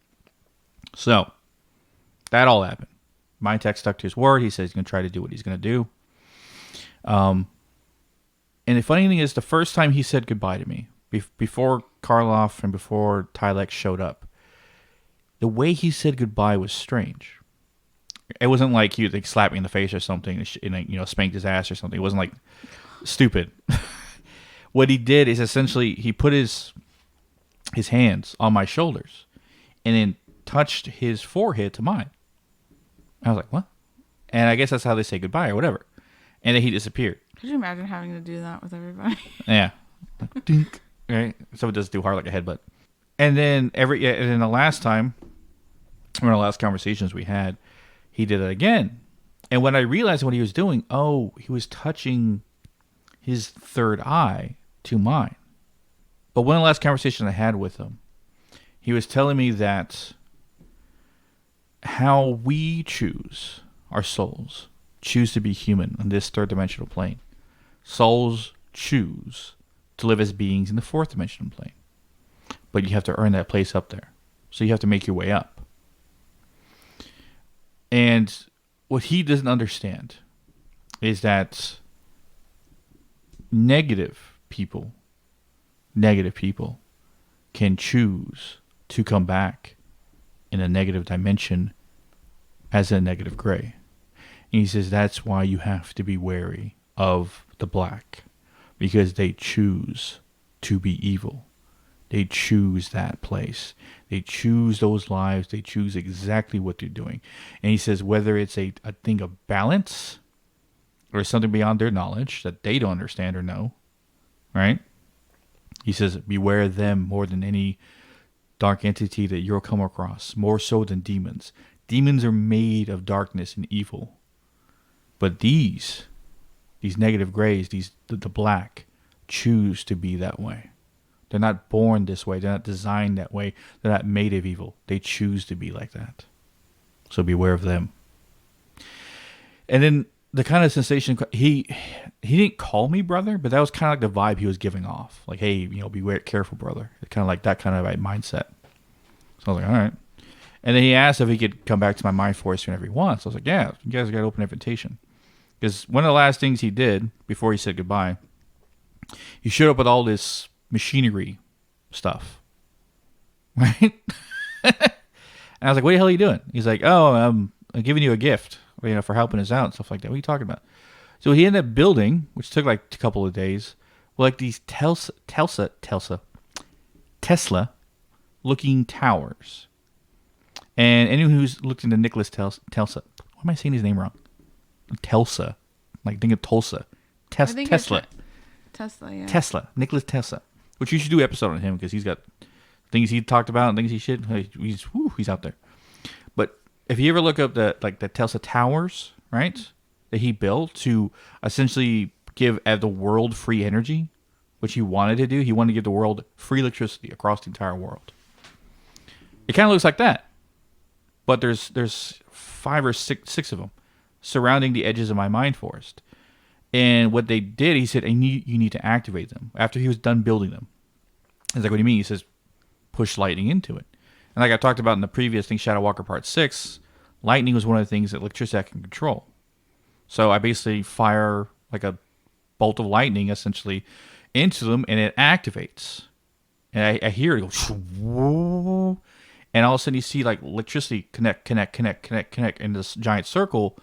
So that all happened. Mind Tech stuck to his word. He says he's going to try to do what he's going to do. And the funny thing is, the first time he said goodbye to me, before Karloff and before Tylex showed up, the way he said goodbye was strange. It wasn't like he like slapped me in the face or something, and spanked his ass or something. It wasn't like stupid. What he did is essentially he put his hands on my shoulders, and then touched his forehead to mine. I was like, what? And I guess that's how they say goodbye or whatever. And then he disappeared. Could you imagine having to do that with everybody? Yeah. Like, dink, right? So it does do hard like a headbutt. And then the last time, one of the last conversations we had, he did it again. And when I realized what he was doing, he was touching his third eye to mine. But one of the last conversations I had with him, he was telling me that how we choose, our souls, choose to be human on this third dimensional plane. Souls choose to live as beings in the fourth dimensional plane. But you have to earn that place up there. So you have to make your way up. And what he doesn't understand is that negative people can choose to come back in a negative dimension as a negative gray. And he says that's why you have to be wary of the black, because they choose to be evil. They choose that place. They choose those lives. They choose exactly what they're doing. And he says whether it's a thing of balance or something beyond their knowledge that they don't understand or know, right? He says beware of them more than any dark entity that you'll come across, more so than demons. Demons are made of darkness and evil. But these negative grays, the black, choose to be that way. They're not born this way. They're not designed that way. They're not made of evil. They choose to be like that. So beware of them. And then the kind of sensation, he didn't call me brother, but that was kind of like the vibe he was giving off. Like, hey, beware, careful, brother. Kind of like that kind of mindset. So I was like, all right. And then he asked if he could come back to my mind force whenever he wants. So I was like, yeah, you guys got an open invitation. Because one of the last things he did before he said goodbye, he showed up with all this machinery stuff. Right? And I was like, what the hell are you doing? He's like, I'm giving you a gift, for helping us out and stuff like that. What are you talking about? So he ended up building, which took like a couple of days, like these Tesla looking towers. And anyone who's looked into Nicholas Tesla, why am I saying his name wrong? Telsa, like think of Tulsa. Tesla. Tesla, yeah. Tesla, Nicholas Tesla. Which you should do an episode on him because he's got things he talked about and things he should. He's out there. But if you ever look up the Tesla towers, right, that he built to essentially give the world free energy, which he wanted to do. He wanted to give the world free electricity across the entire world. It kind of looks like that, but there's 5 or 6 of them surrounding the edges of my mind forest. And what they did, he said, you need to activate them. After he was done building them. I was like, what do you mean? He says, push lightning into it. And like I talked about in the previous thing, Shadow Walker Part 6, lightning was one of the things that electricity can control. So I basically fire like a bolt of lightning, essentially, into them, and it activates. And I hear it go, and all of a sudden you see like electricity connect in this giant circle,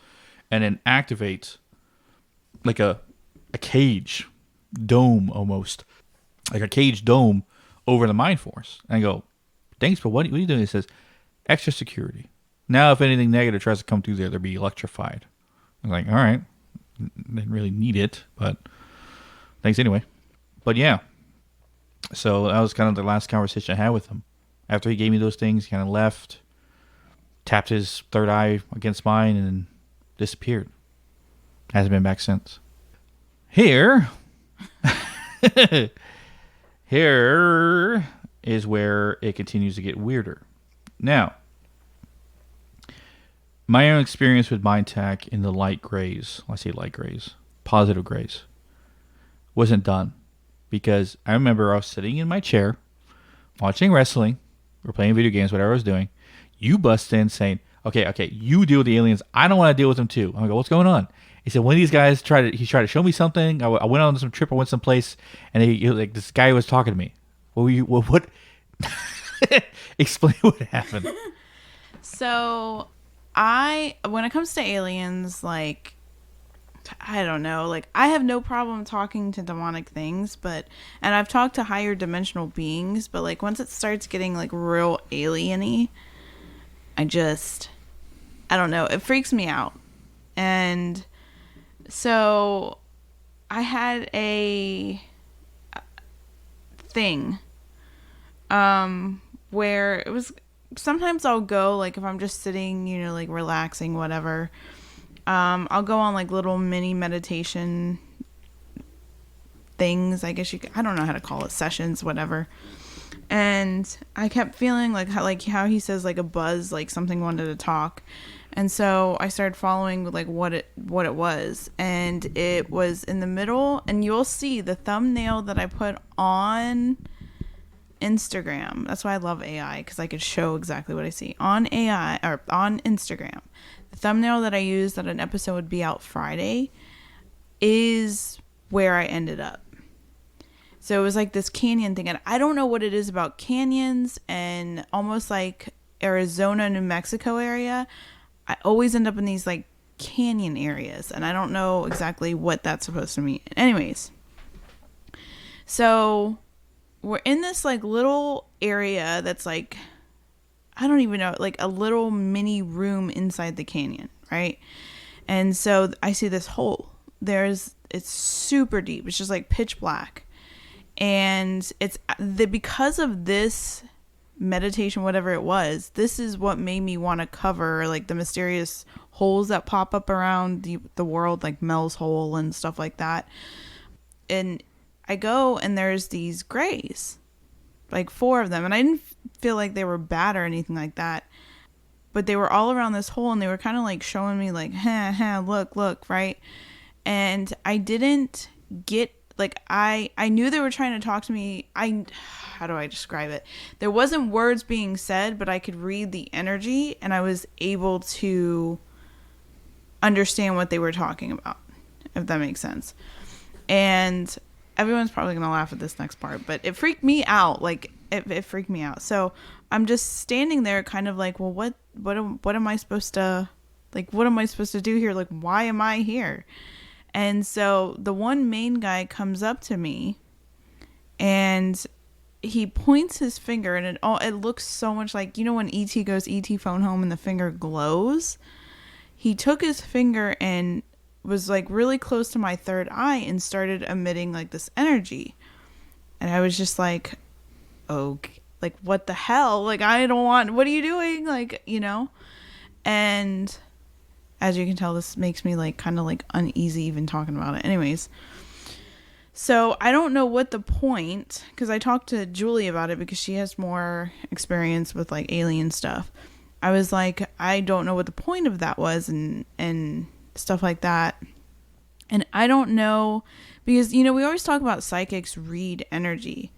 and then activates like a cage, dome almost. like a caged dome over the Mind Force. And I go, thanks, but what are you doing? It says, extra security. Now, if anything negative tries to come through there, they'll be electrified. I'm like, all right. Didn't really need it, but thanks anyway. But yeah. So that was kind of the last conversation I had with him. After he gave me those things, he kind of left, tapped his third eye against mine, and then disappeared. Hasn't been back since. Here is where it continues to get weirder. Now, my own experience with mind tech in the light grays, I say light grays, positive grays, wasn't done. Because I remember I was sitting in my chair, watching wrestling, or playing video games, whatever I was doing. You bust in saying, okay, you deal with the aliens. I don't want to deal with them too. I'm like, what's going on? He said, one of these guys tried to show me something. I went on some trip, I went someplace, and like this guy was talking to me. What? Explain what happened. So, when it comes to aliens, like, I don't know, like, I have no problem talking to demonic things, and I've talked to higher dimensional beings, but like once it starts getting like real alien-y, I don't know, it freaks me out. And so I had a thing where it was, sometimes I'll go, like if I'm just sitting, like relaxing, whatever, I'll go on like little mini meditation things, I guess I don't know how to call it, sessions, whatever. And I kept feeling like how he says like a buzz, like something wanted to talk. And so I started following like what it was, and it was in the middle, and you'll see the thumbnail that I put on Instagram. That's why I love AI, because I could show exactly what I see on AI or on Instagram. The thumbnail that I used that an episode would be out Friday is where I ended up. So it was like this canyon thing, and I don't know what it is about canyons and almost like Arizona, New Mexico area. I always end up in these like canyon areas, and I don't know exactly what that's supposed to mean. Anyways, so we're in this like little area that's like, I don't even know, like a little mini room inside the canyon, right? And so I see this hole. It's super deep. It's just like pitch black. And because of this meditation, whatever it was, this is what made me want to cover like the mysterious holes that pop up around the world, like Mel's hole and stuff like that. And I go, and there's these grays, like 4 of them, and I didn't feel like they were bad or anything like that, but they were all around this hole, and they were kind of like showing me like, look, right? And I didn't get, like, I knew they were trying to talk to me. How do I describe it? There wasn't words being said, but I could read the energy, and I was able to understand what they were talking about, if that makes sense. And everyone's probably going to laugh at this next part, but it freaked me out. Like, it freaked me out. So I'm just standing there kind of like, well, what am I supposed to, like, what am I supposed to do here? Like, why am I here? And so the one main guy comes up to me, and he points his finger, and it looks so much like, when E.T. goes E.T. phone home and the finger glows? He took his finger and was like really close to my third eye and started emitting like this energy. And I was just like, okay, like, what the hell? Like, I don't want, what are you doing? Like, and as you can tell, this makes me like kind of like uneasy even talking about it. Anyways, so I don't know what the point, because I talked to Julie about it because she has more experience with like alien stuff. I was like, I don't know what the point of that was, and stuff like that. And I don't know, because we always talk about psychics read energy,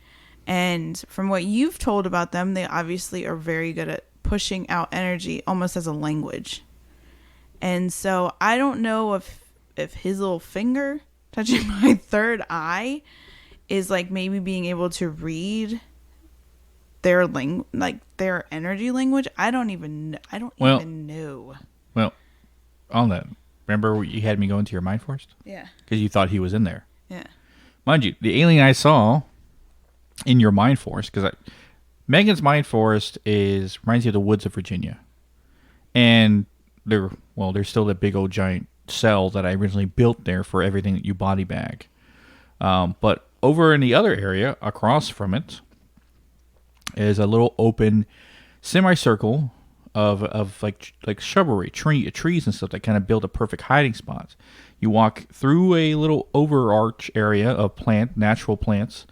and from what you've told about them, they obviously are very good at pushing out energy almost as a language. And so I don't know if his little finger touching my third eye is like maybe being able to read their their energy language. I don't even know. Well, on that, remember you had me go into your mind forest? Yeah. Because you thought he was in there. Yeah. Mind you, the alien I saw in your mind forest, because Megan's mind forest reminds you of the woods of Virginia, and there's still that big old giant cell that I originally built there for everything that you body bag. But over in the other area across from it is a little open semicircle of like shrubbery, trees and stuff that kind of build a perfect hiding spot. You walk through a little overarch area of natural plants,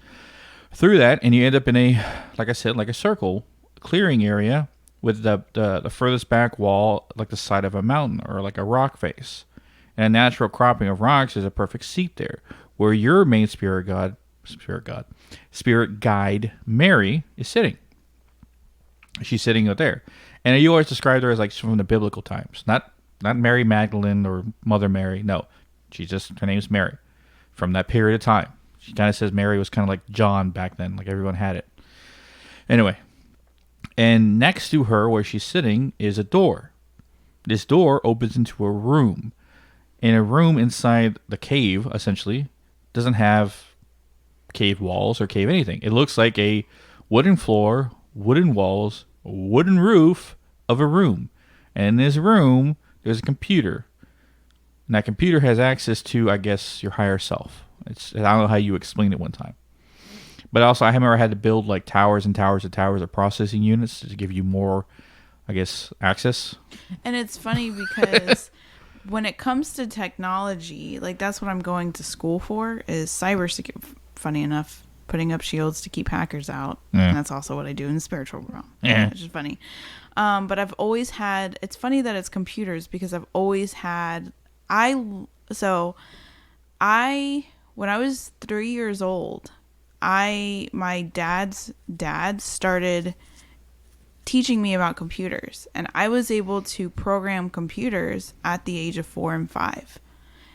through that, and you end up in like I said, like a circle clearing area with the furthest back wall like the side of a mountain or like a rock face. And a natural cropping of rocks is a perfect seat there, where your main spirit guide, Mary, is sitting. She's sitting out there. And you always described her as like from the biblical times. Not Mary Magdalene or Mother Mary. No. Her name's Mary. From that period of time. She kind of says Mary was kind of like John back then. Like everyone had it. Anyway. And next to her, where she's sitting, is a door. This door opens into a room. And a room inside the cave, essentially, doesn't have cave walls or cave anything. It looks like a wooden floor, wooden walls, wooden roof of a room. And in this room, there's a computer. And that computer has access to, I guess, your higher self. I don't know how you explained it one time. But also, I remember I had to build like towers and towers and towers of processing units to give you more, I guess, access. And it's funny because when it comes to technology, like that's what I'm going to school for is cybersecurity. Funny enough, putting up shields to keep hackers out. Yeah. And that's also what I do in the spiritual realm. Yeah. Which is funny. But I've always had, it's funny that it's computers because I've always had, when I was 3 years old, my dad's dad started teaching me about computers, and I was able to program computers at the age of 4 and 5.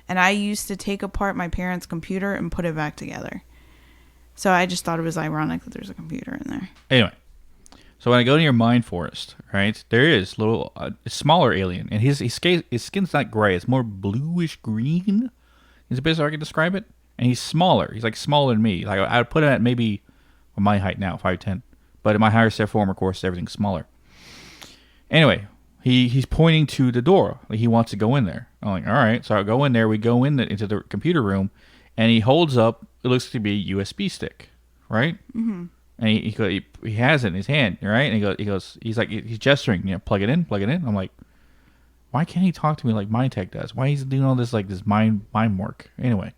And I used to take apart my parents' computer and put it back together. So I just thought it was ironic that there's a computer in there. Anyway, so when I go to your mind forest, right, there is a smaller alien, and his skin's not gray; it's more bluish green. Is the best way I can describe it. And he's smaller. He's like smaller than me. Like I would put him at maybe my height now, 5'10". But in my higher self form, of course, everything's smaller. Anyway, he's pointing to the door. Like he wants to go in there. I'm like, all right. So I go in there. We go into the computer room, and he holds up. It looks to be a USB stick, right? Mm-hmm. And he has it in his hand, right? And he's gesturing, plug it in. I'm like, why can't he talk to me like Mind Tech does? Why he's doing all this like this mind work? Anyway.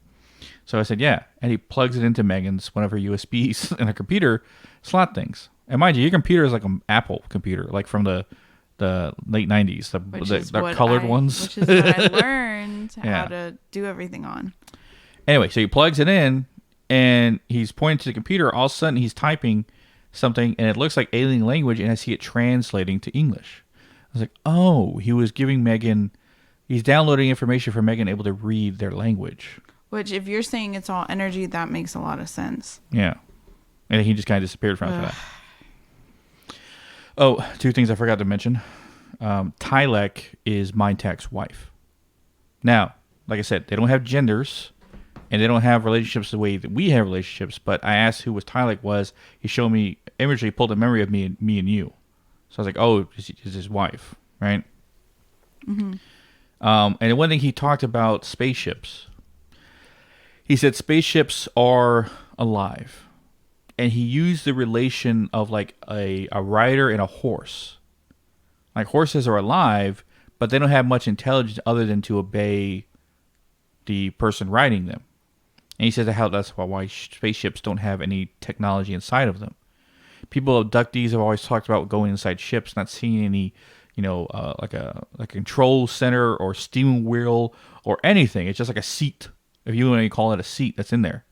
So I said, yeah. And he plugs it into Megan's one of her USBs in her computer slot things. And mind you, your computer is like an Apple computer, like from the late 90s, the colored ones. Which is what I learned how to do everything on. Anyway, so he plugs it in, and he's pointing to the computer. All of a sudden, he's typing something, and it looks like alien language, and I see it translating to English. I was like, oh, he was giving Megan... He's downloading information for Megan, able to read their language. Which, if you're saying it's all energy, that makes a lot of sense. Yeah. And he just kind of disappeared from that. Oh, two things I forgot to mention. Tylek is Mind Tech's wife. Now, like I said, they don't have genders, and they don't have relationships the way that we have relationships, but I asked who Tylek was. He showed me, imagery pulled a memory of me and you. So I was like, oh, it's his wife, right? Mm-hmm. And one thing he talked about spaceships. He said spaceships are alive. And he used the relation of like a rider and a horse. Like horses are alive, but they don't have much intelligence other than to obey the person riding them. And he says that's why spaceships don't have any technology inside of them. People, abductees, have always talked about going inside ships, not seeing any, like a control center or steering wheel or anything. It's just like a seat. If you want to call it a seat, that's in there.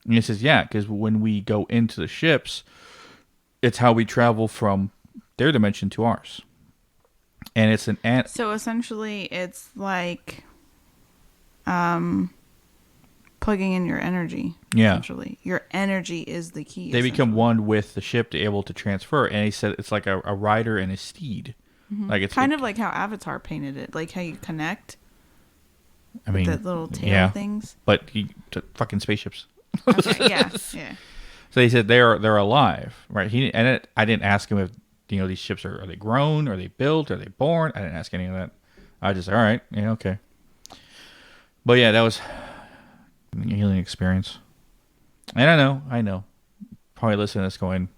And he says, yeah, because when we go into the ships, it's how we travel from their dimension to ours. And it's so essentially, it's like plugging in your energy. Yeah. Essentially, your energy is the key. They become one with the ship to able to transfer. And he said it's like a rider and a steed. Mm-hmm. Like it's kind of like how Avatar painted it, like how you connect. I mean, the little tail things. But fucking spaceships. Okay, yeah. So he said they're alive, right? I didn't ask him if these ships are they grown, are they built, are they born? I didn't ask any of that. I just all right, yeah, okay. But yeah, that was an alien experience. And I know, probably listening to this going,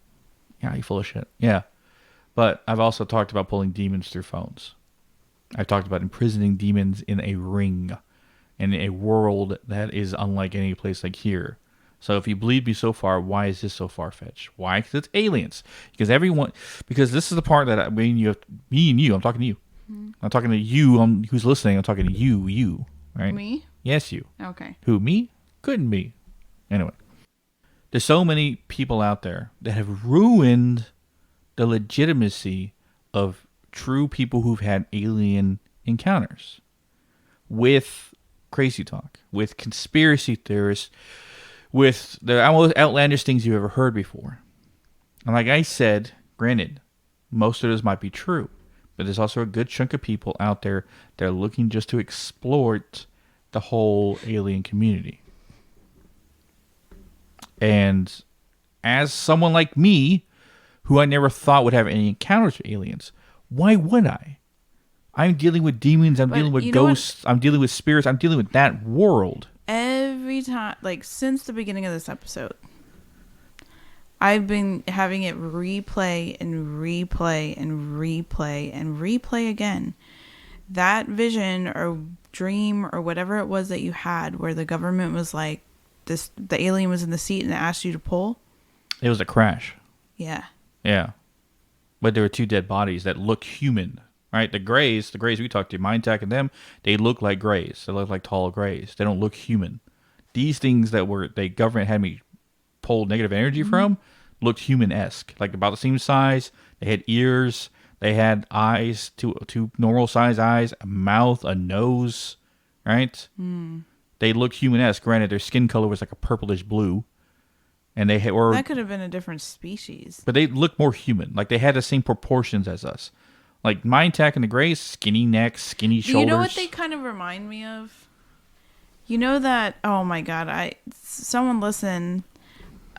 yeah, you full of shit, yeah. But I've also talked about pulling demons through phones. I've talked about imprisoning demons in a ring, in a world that is unlike any place like here. So if you believe me so far, why is this so far-fetched? Why? Because it's aliens. Because this is the part that me and you, I'm talking to you. Mm-hmm. I'm talking to you who's listening. I'm talking to you, right? Me? Yes, you. Okay. Who, me? Couldn't be. Anyway. There's so many people out there that have ruined the legitimacy of true people who've had alien encounters with crazy talk, with conspiracy theorists, with the most outlandish things you've ever heard before. And like I said, granted, most of this might be true, but there's also a good chunk of people out there that are looking just to exploit the whole alien community. And as someone like me, who I never thought would have any encounters with aliens, why would I? I'm dealing with demons, I'm dealing with ghosts, I'm dealing with spirits, I'm dealing with that world. Every time, like since the beginning of this episode, I've been having it replay and replay and replay and replay again. That vision or dream or whatever it was that you had where the government was like, the alien was in the seat and it asked you to pull. It was a crash. Yeah. Yeah. But there were two dead bodies that looked human. Right, the Greys we talked to, Mindtech and them, they look like Greys. They look like tall Greys. They don't look human. These things that the government had me pull negative energy from looked human-esque, like about the same size. They had ears. They had eyes, two normal size eyes, a mouth, a nose. Right? Mm. They looked human-esque. Granted, their skin color was like a purplish blue, and that could have been a different species. But they looked more human. Like they had the same proportions as us. Like Mindtech and the Greys, skinny necks, skinny shoulders. You know what they kind of remind me of? You know that, oh my God, someone listening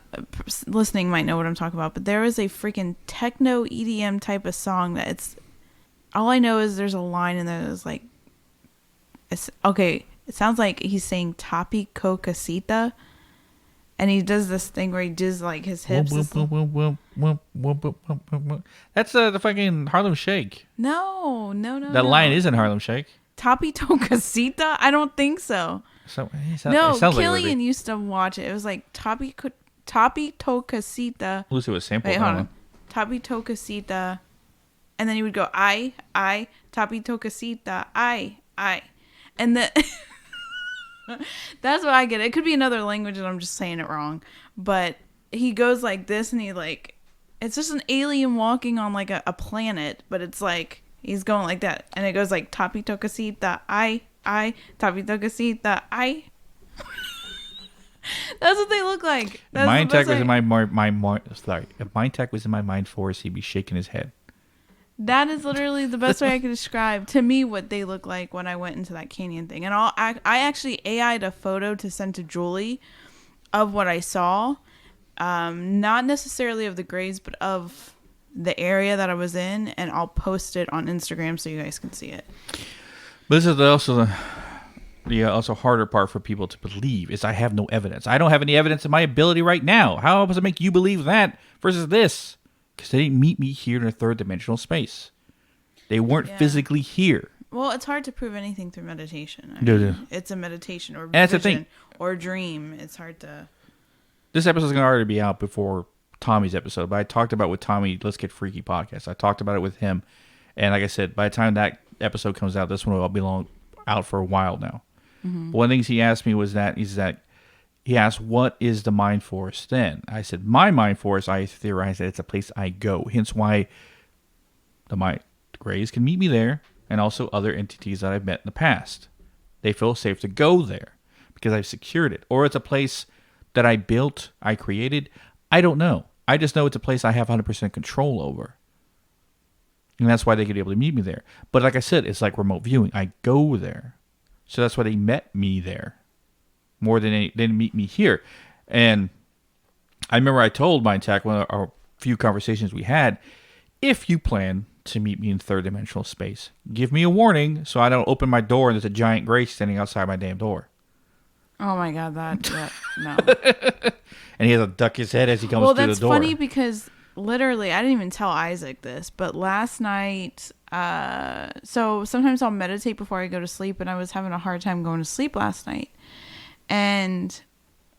might know what I'm talking about, but there is a freaking techno EDM type of song that all I know is there's a line in there that's like, it sounds like he's saying Tapi Cocasita. And he does this thing where he does like his hips. That's the fucking Harlem Shake. No. That line isn't Harlem Shake. Tapi Tocasita? I don't think so. Killian used to watch it. It was like Tapi Tocasita. Lucy was sampled. Wait, hold on. Tapi Tocasita. And then he would go, I, Tapi Tocasita, I. And the... That's what I get. It could be another language and I'm just saying it wrong. But he goes like this and it's just an alien walking on like a planet, but it's like he's going like that. And it goes like Tapi Tocasita, I, Tapi Tocasita, I. That's what they look like. If Mindtech was in my if Mindtech was in my mind force, he'd be shaking his head. That is literally the best way I could describe to me what they look like when I went into that canyon thing. And I actually AI'd a photo to send to Julie of what I saw. Not necessarily of the Greys, but of the area that I was in. And I'll post it on Instagram so you guys can see it. But this is also the also harder part for people to believe is I have no evidence. I don't have any evidence of my ability right now. How does it make you believe that versus this? Because they didn't meet me here in a third dimensional space. They weren't physically here. Well, it's hard to prove anything through meditation. It's a meditation or vision or dream. It's hard to... This episode is going to already be out before Tommy's episode, but I talked about it with Tommy, Let's Get Freaky podcast. I talked about it with him. And like I said, by the time that episode comes out, this one will be out for a while now. Mm-hmm. One of the things he asked me was that he asked, what is the mind force then? I said, my mind force, I theorize that it's a place I go. Hence why the Greys can meet me there and also other entities that I've met in the past. They feel safe to go there because I've secured it. Or it's a place that I built, I created. I don't know. I just know it's a place I have 100% control over. And that's why they could be able to meet me there. But like I said, it's like remote viewing. I go there. So that's why they met me there. More than they didn't meet me here. And I remember I told my tech one of our few conversations we had, if you plan to meet me in third dimensional space, give me a warning so I don't open my door and there's a giant gray standing outside my damn door. Oh my god, that no. And he has to duck his head as he comes Well, through the that's door. funny because literally, I didn't even tell Isaac this, but last night, so sometimes I'll meditate before I go to sleep, and I was having a hard time going to sleep last night. And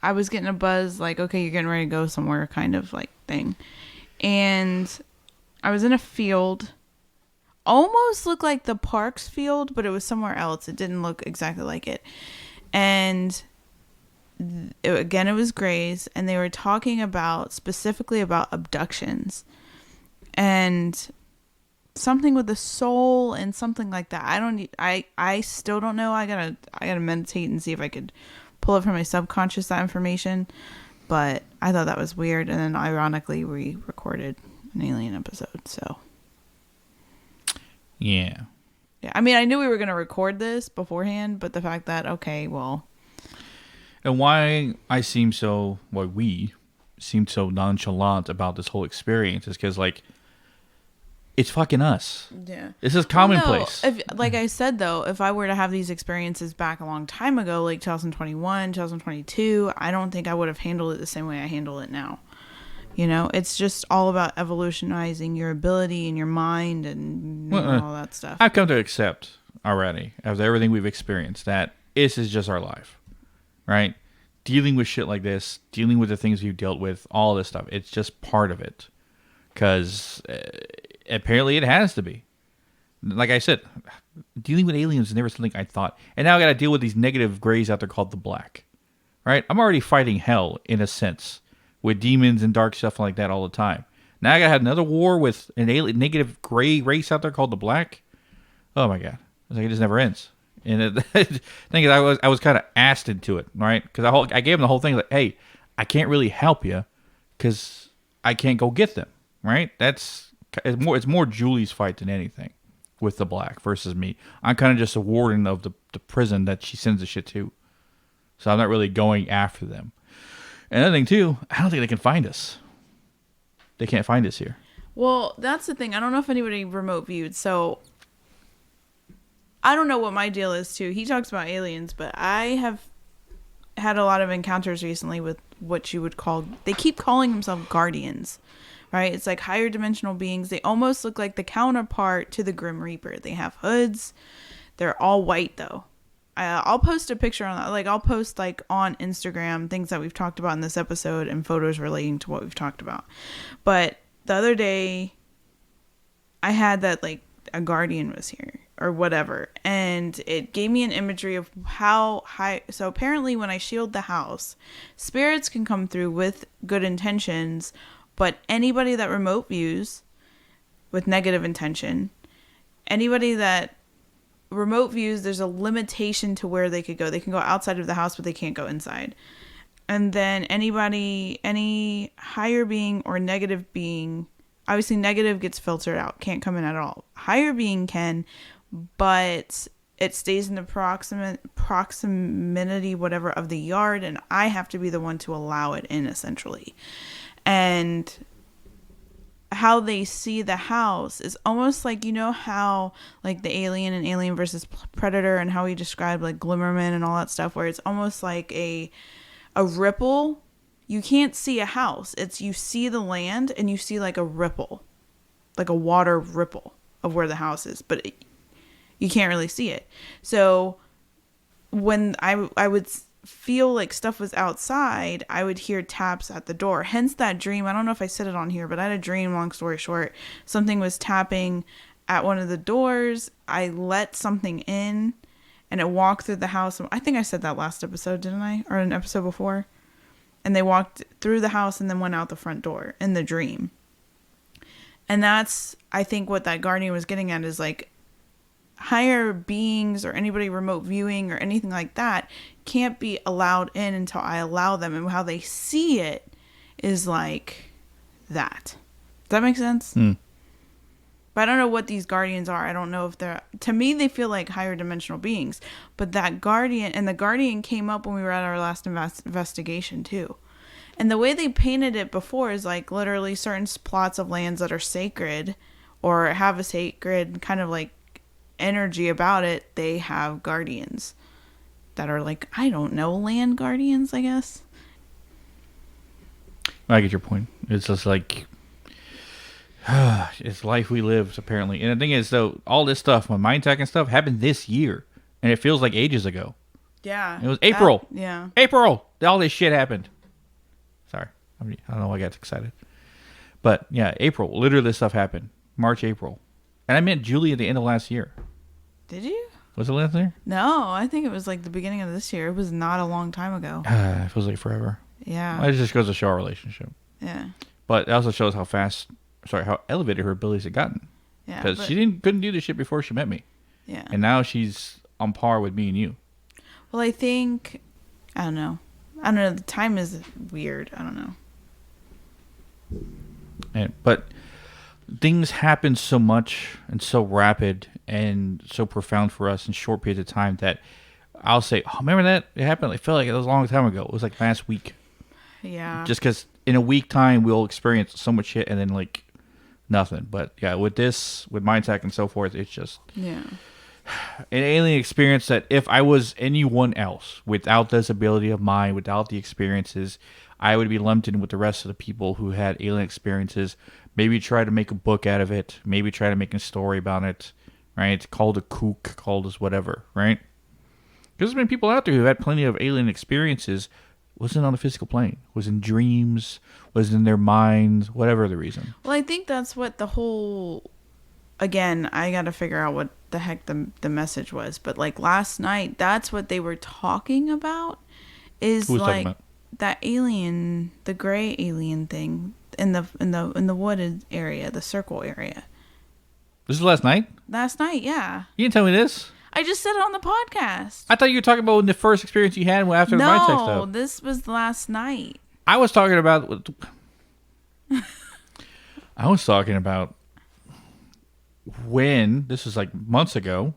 I was getting a buzz, like, okay, you're getting ready to go somewhere kind of like thing. And I was in a field, almost looked like the parks field, but it was somewhere else. It didn't look exactly like it. And again, it was grays, and they were talking specifically about abductions and something with the soul and something like that. I still don't know. I gotta meditate and see if I could pull up from my subconscious that information. But I thought that was weird, and then ironically, we recorded an alien episode. So yeah. I mean, I knew we were gonna record this beforehand, but the fact that And why we seem so nonchalant about this whole experience is because, like, it's fucking us. Yeah. This is commonplace. Well, no, like I said, though, if I were to have these experiences back a long time ago, like 2021, 2022, I don't think I would have handled it the same way I handle it now. You know, it's just all about evolutionizing your ability and your mind and all that stuff. I've come to accept already, after everything we've experienced, that this is just our life. Right? Dealing with shit like this, dealing with the things we've dealt with, all this stuff, it's just part of it. Because apparently it has to be. Like I said, dealing with aliens is never something I thought. And now I got to deal with these negative grays out there called the black. Right? I'm already fighting hell, in a sense, with demons and dark stuff like that all the time. Now I got to have another war with an alien, negative gray race out there called the black. Oh my God. It's like it just never ends. And the thing is, I was kind of asked into it, right? Because I gave him the whole thing, like, hey, I can't really help you because I can't go get them, right? It's more Julie's fight than anything with the black versus me. I'm kind of just a warden of the prison that she sends the shit to. So I'm not really going after them. And another thing, too, I don't think they can find us. They can't find us here. Well, that's the thing. I don't know if anybody remote viewed, so I don't know what my deal is too. He talks about aliens, but I have had a lot of encounters recently with what you would call, they keep calling themselves guardians, right? It's like higher dimensional beings. They almost look like the counterpart to the Grim Reaper. They have hoods. They're all white though. I'll post a picture on that. Like I'll post like on Instagram things that we've talked about in this episode and photos relating to what we've talked about. But the other day I had that like a guardian was here or whatever, and it gave me an imagery of how high. So apparently when I shield the house, spirits can come through with good intentions, but anybody that remote views with negative intention, anybody that remote views, there's a limitation to where they could go. They can go outside of the house, but they can't go inside. And then any higher being or negative being, obviously negative gets filtered out, can't come in at all. Higher being can, but it stays in the proximity whatever of the yard, and I have to be the one to allow it in essentially. And how they see the house is almost like, you know how like the Alien and Alien versus Predator and how we described like Glimmerman and all that stuff, where it's almost like a ripple. You can't see a house. You see the land and you see like a ripple, like a water ripple of where the house is, but you can't really see it. So when I would feel like stuff was outside, I would hear taps at the door. Hence that dream. I don't know if I said it on here, but I had a dream, long story short. Something was tapping at one of the doors. I let something in and it walked through the house. I think I said that last episode, didn't I? Or an episode before. And they walked through the house and then went out the front door in the dream. And that's, I think, what that guardian was getting at is like higher beings or anybody remote viewing or anything like that can't be allowed in until I allow them. And how they see it is like that. Does that make sense? But I don't know what these guardians are. I don't know if they're, to me, they feel like higher dimensional beings. But that guardian, and the guardian came up when we were at our last investigation too. And the way they painted it before is like literally certain plots of lands that are sacred or have a sacred kind of like energy about it, they have guardians that are like, I don't know, land guardians, I guess. I get your point. It's just like it's life we lived, apparently. And the thing is, though, all this stuff, my mind tech and stuff, happened this year, and it feels like ages ago. Yeah. It was April. Yeah. April. All this shit happened. Sorry, I don't know why I got excited, but yeah, April. Literally, this stuff happened. March, April, and I met Julie at the end of last year. Did you? Was it last year? No, I think it was like the beginning of this year. It was not a long time ago. It feels like forever. Yeah. It just goes to show our relationship. Yeah. But it also shows how elevated her abilities had gotten. Yeah. Because she couldn't do this shit before she met me. Yeah. And now she's on par with me and you. Well, I think, I don't know. The time is weird. I don't know. But things happen so much and so rapid and so profound for us in short periods of time that I'll say, oh, remember that? It happened. I felt like it was a long time ago. It was like last week. Yeah. Just because in a week time we'll experience so much shit and then like nothing. But yeah, with mind tech and so forth, it's just an alien experience that if I was anyone else without this ability of mine, without the experiences, I would be lumped in with the rest of the people who had alien experiences. Maybe try to make a book out of it. Maybe try to make a story about it. Right? Called a kook, called as whatever. Right? Because there's been people out there who had plenty of alien experiences. Wasn't on the physical plane. Was in dreams. Was in their minds. Whatever the reason. Well, I think that's what the whole... Again, I got to figure out what the heck the message was. But like last night, that's what they were talking about. Is like that alien, the gray alien thing in the wooded area, the circle area. This is last night? Last night, yeah. You didn't tell me this. I just said it on the podcast. I thought you were talking about the first experience you had after the mind tech stuff. No, this was last night. I was talking about... when, this was like months ago,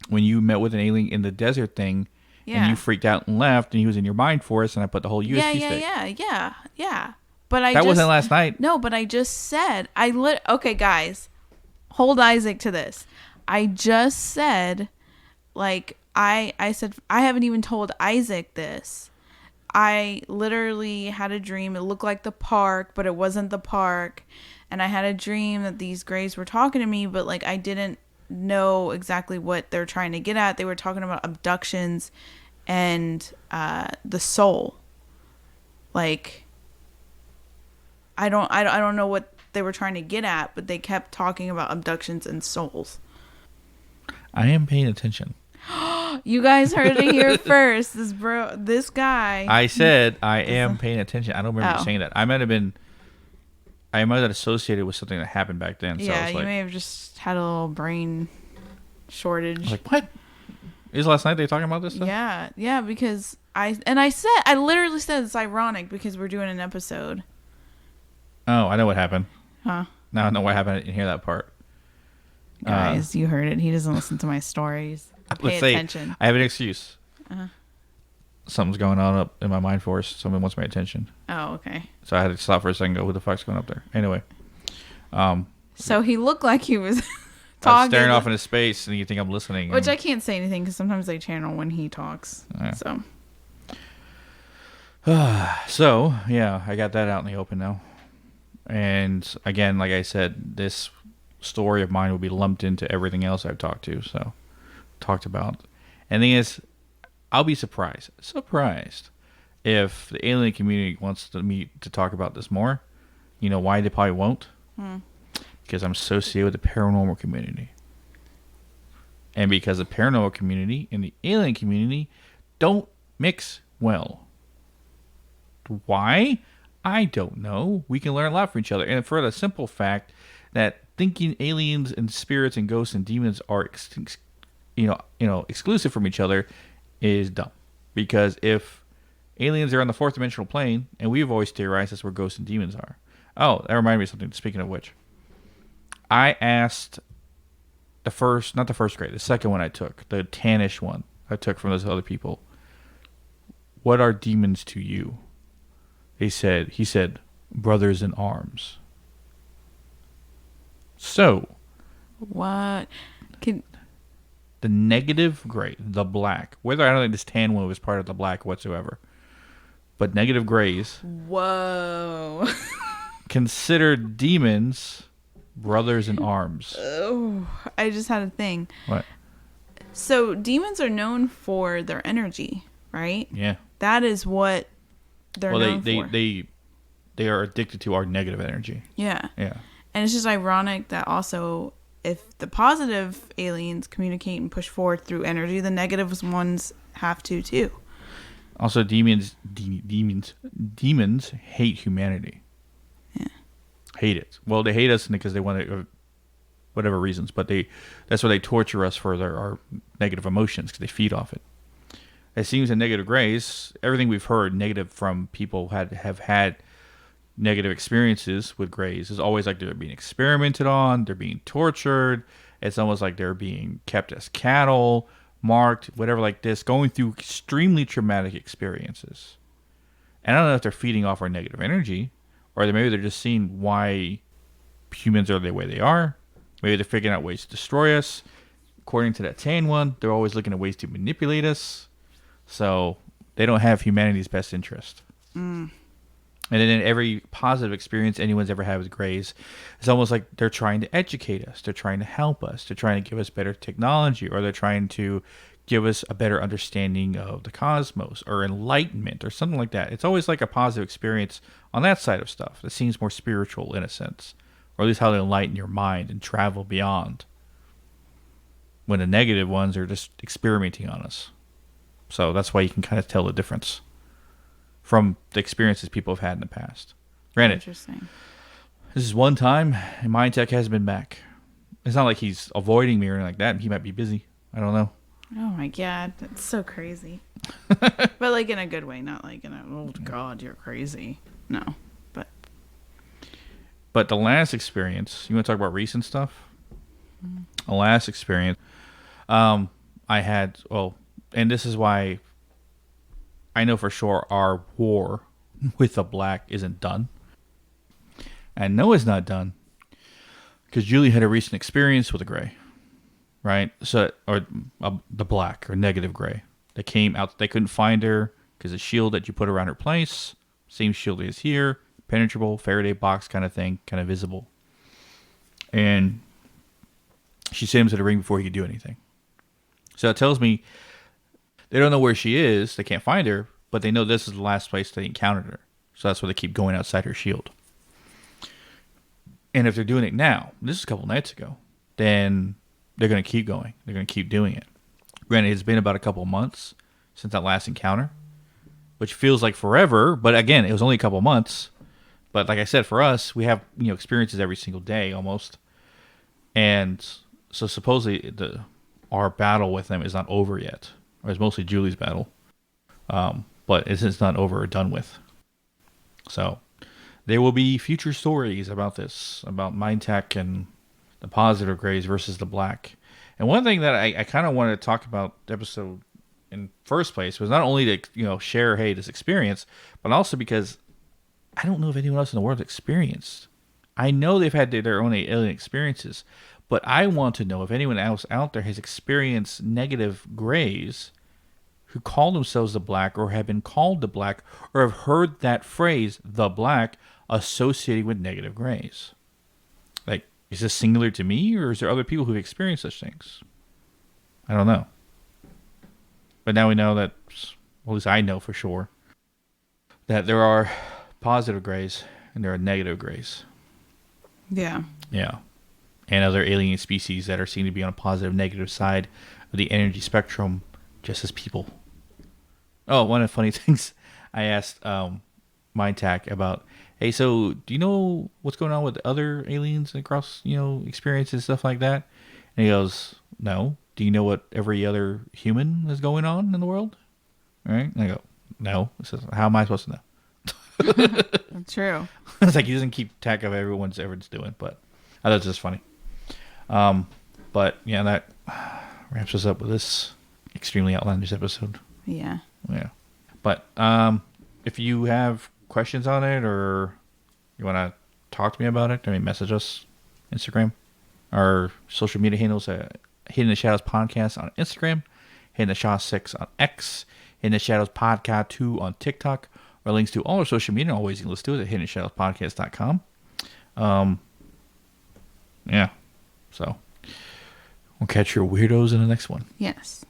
when you met with an alien in the desert thing, and you freaked out and left, and he was in your mind forest, and I put the whole USB stick. Yeah. But that wasn't last night. No, but I just said, okay, guys, hold Isaac to this. I just said, like, I said, I haven't even told Isaac this. I literally had a dream. It looked like the park, but it wasn't the park. And I had a dream that these grays were talking to me, but like I didn't know exactly what they're trying to get at. They were talking about abductions and the soul. Like I don't know what they were trying to get at, but they kept talking about abductions and souls. I am paying attention. You guys heard it here first. This guy. I said I am paying attention. I don't remember you saying that. I might have associated with something that happened back then. So yeah, I was you may have just had a little brain shortage. I was like, what? Is last night they talking about this stuff? Yeah, because I literally said it's ironic because we're doing an episode. Oh, I know what happened. Huh? Now I know what happened. I didn't hear that part. Guys, you heard it. He doesn't listen to my stories. Pay attention. I have an excuse. Something's going on up in my mind force. Someone wants my attention. Oh, okay. So I had to stop for a second and go, who the fuck's going up there? Anyway. So he looked like he was talking. I'm staring off into space and you think I'm listening. Which I can't say anything because sometimes I channel when he talks. Yeah. So, yeah, I got that out in the open now. And again, like I said, this story of mine will be lumped into everything else I've talked about. And the thing is, I'll be surprised if the alien community wants me to talk about this more. You know why they probably won't? Because I'm associated with the paranormal community. And because the paranormal community and the alien community don't mix well. Why? I don't know. We can learn a lot from each other. And for the simple fact that thinking aliens and spirits and ghosts and demons are exclusive from each other is dumb. Because if aliens are on the fourth dimensional plane, and we've always theorized that's where ghosts and demons are. Oh, that reminded me of something. Speaking of which, I asked the second one I took, the tannish one I took from those other people, what are demons to you? he said, brothers in arms. So, What? Can the negative gray, the black, whether I don't think this tan one was part of the black whatsoever, but negative grays Whoa. considered demons brothers in arms. Oh, I just had a thing. What? So demons are known for their energy, right? Yeah. That is what they're known for. They are addicted to our negative energy. Yeah. Yeah. And it's just ironic that also if the positive aliens communicate and push forward through energy, the negative ones have to too. Also, demons hate humanity. Yeah. Hate it. Well, they hate us because they want to, whatever reasons, but that's why they torture us for our negative emotions, because they feed off it. It seems in negative grays, everything we've heard negative from people have had negative experiences with grays is always like they're being experimented on, they're being tortured. It's almost like they're being kept as cattle, marked, whatever like this, going through extremely traumatic experiences. And I don't know if they're feeding off our negative energy, or maybe they're just seeing why humans are the way they are. Maybe they're figuring out ways to destroy us. According to that tan one, they're always looking at ways to manipulate us. So they don't have humanity's best interest. And then in every positive experience anyone's ever had with grays, it's almost like they're trying to educate us. They're trying to help us. They're trying to give us better technology, or they're trying to give us a better understanding of the cosmos or enlightenment or something like that. It's always like a positive experience on that side of stuff. It seems more spiritual in a sense, or at least how to enlighten your mind and travel beyond. When the negative ones are just experimenting on us. So that's why you can kind of tell the difference from the experiences people have had in the past. Granted, Interesting. this is one time, and Mind Tech hasn't been back. It's not like he's avoiding me or anything like that. He might be busy. I don't know. Oh my god, that's so crazy. But like in a good way, not like in a oh god, you're crazy. No, But the last experience, you want to talk about recent stuff? The last experience, I had, and this is why I know for sure our war with the black isn't done. I know it's not done because Julie had a recent experience with a gray, right? So, or the black or negative gray. They came out, they couldn't find her because the shield that you put around her place, same shield is here, penetrable, Faraday box kind of thing, kind of visible. And she sent him to the ring before he could do anything. So it tells me they don't know where she is. They can't find her, but they know this is the last place they encountered her. So that's why they keep going outside her shield. And if they're doing it now, this is a couple nights ago, then they're going to keep going. They're going to keep doing it. Granted, it's been about a couple months since that last encounter, which feels like forever. But again, it was only a couple months. But like I said, for us, we have experiences every single day almost. And so supposedly our battle with them is not over yet. Or it's mostly Julie's battle. But it's not over or done with. So there will be future stories about this, about Mind Tech and the positive grays versus the black. And one thing that I kind of wanted to talk about the episode in first place was not only to share this experience, but also because I don't know if anyone else in the world experienced. I know they've had their own alien experiences, but I want to know if anyone else out there has experienced negative grays who call themselves the black or have been called the black or have heard that phrase, the black, associated with negative grays. Like, is this singular to me, or is there other people who've experienced such things? I don't know. But now we know that, well, at least I know for sure, that there are positive grays and there are negative grays. Yeah. Yeah. And other alien species that are seen to be on a positive, negative side of the energy spectrum, just as people. Oh, one of the funny things I asked Mind Tech about, hey, so do you know what's going on with other aliens across, experiences, stuff like that? And he goes, no. Do you know what every other human is going on in the world? All right. And I go, no. He says, how am I supposed to know? That's true. It's like he doesn't keep track of everyone's doing, but I thought it was just funny. But yeah, that wraps us up with this extremely outlandish episode. Yeah. Yeah. But if you have questions on it, or you want to talk to me about it, message us, Instagram. Our social media handles at Hidden in the Shadows Podcast on Instagram, Hidden in the Shadows 6 on X, Hidden in the Shadows Podcast 2 on TikTok. Our links to all our social media, always you can listen to it at hiddenshadowspodcast.com. Yeah. So, we'll catch your weirdos in the next one. Yes.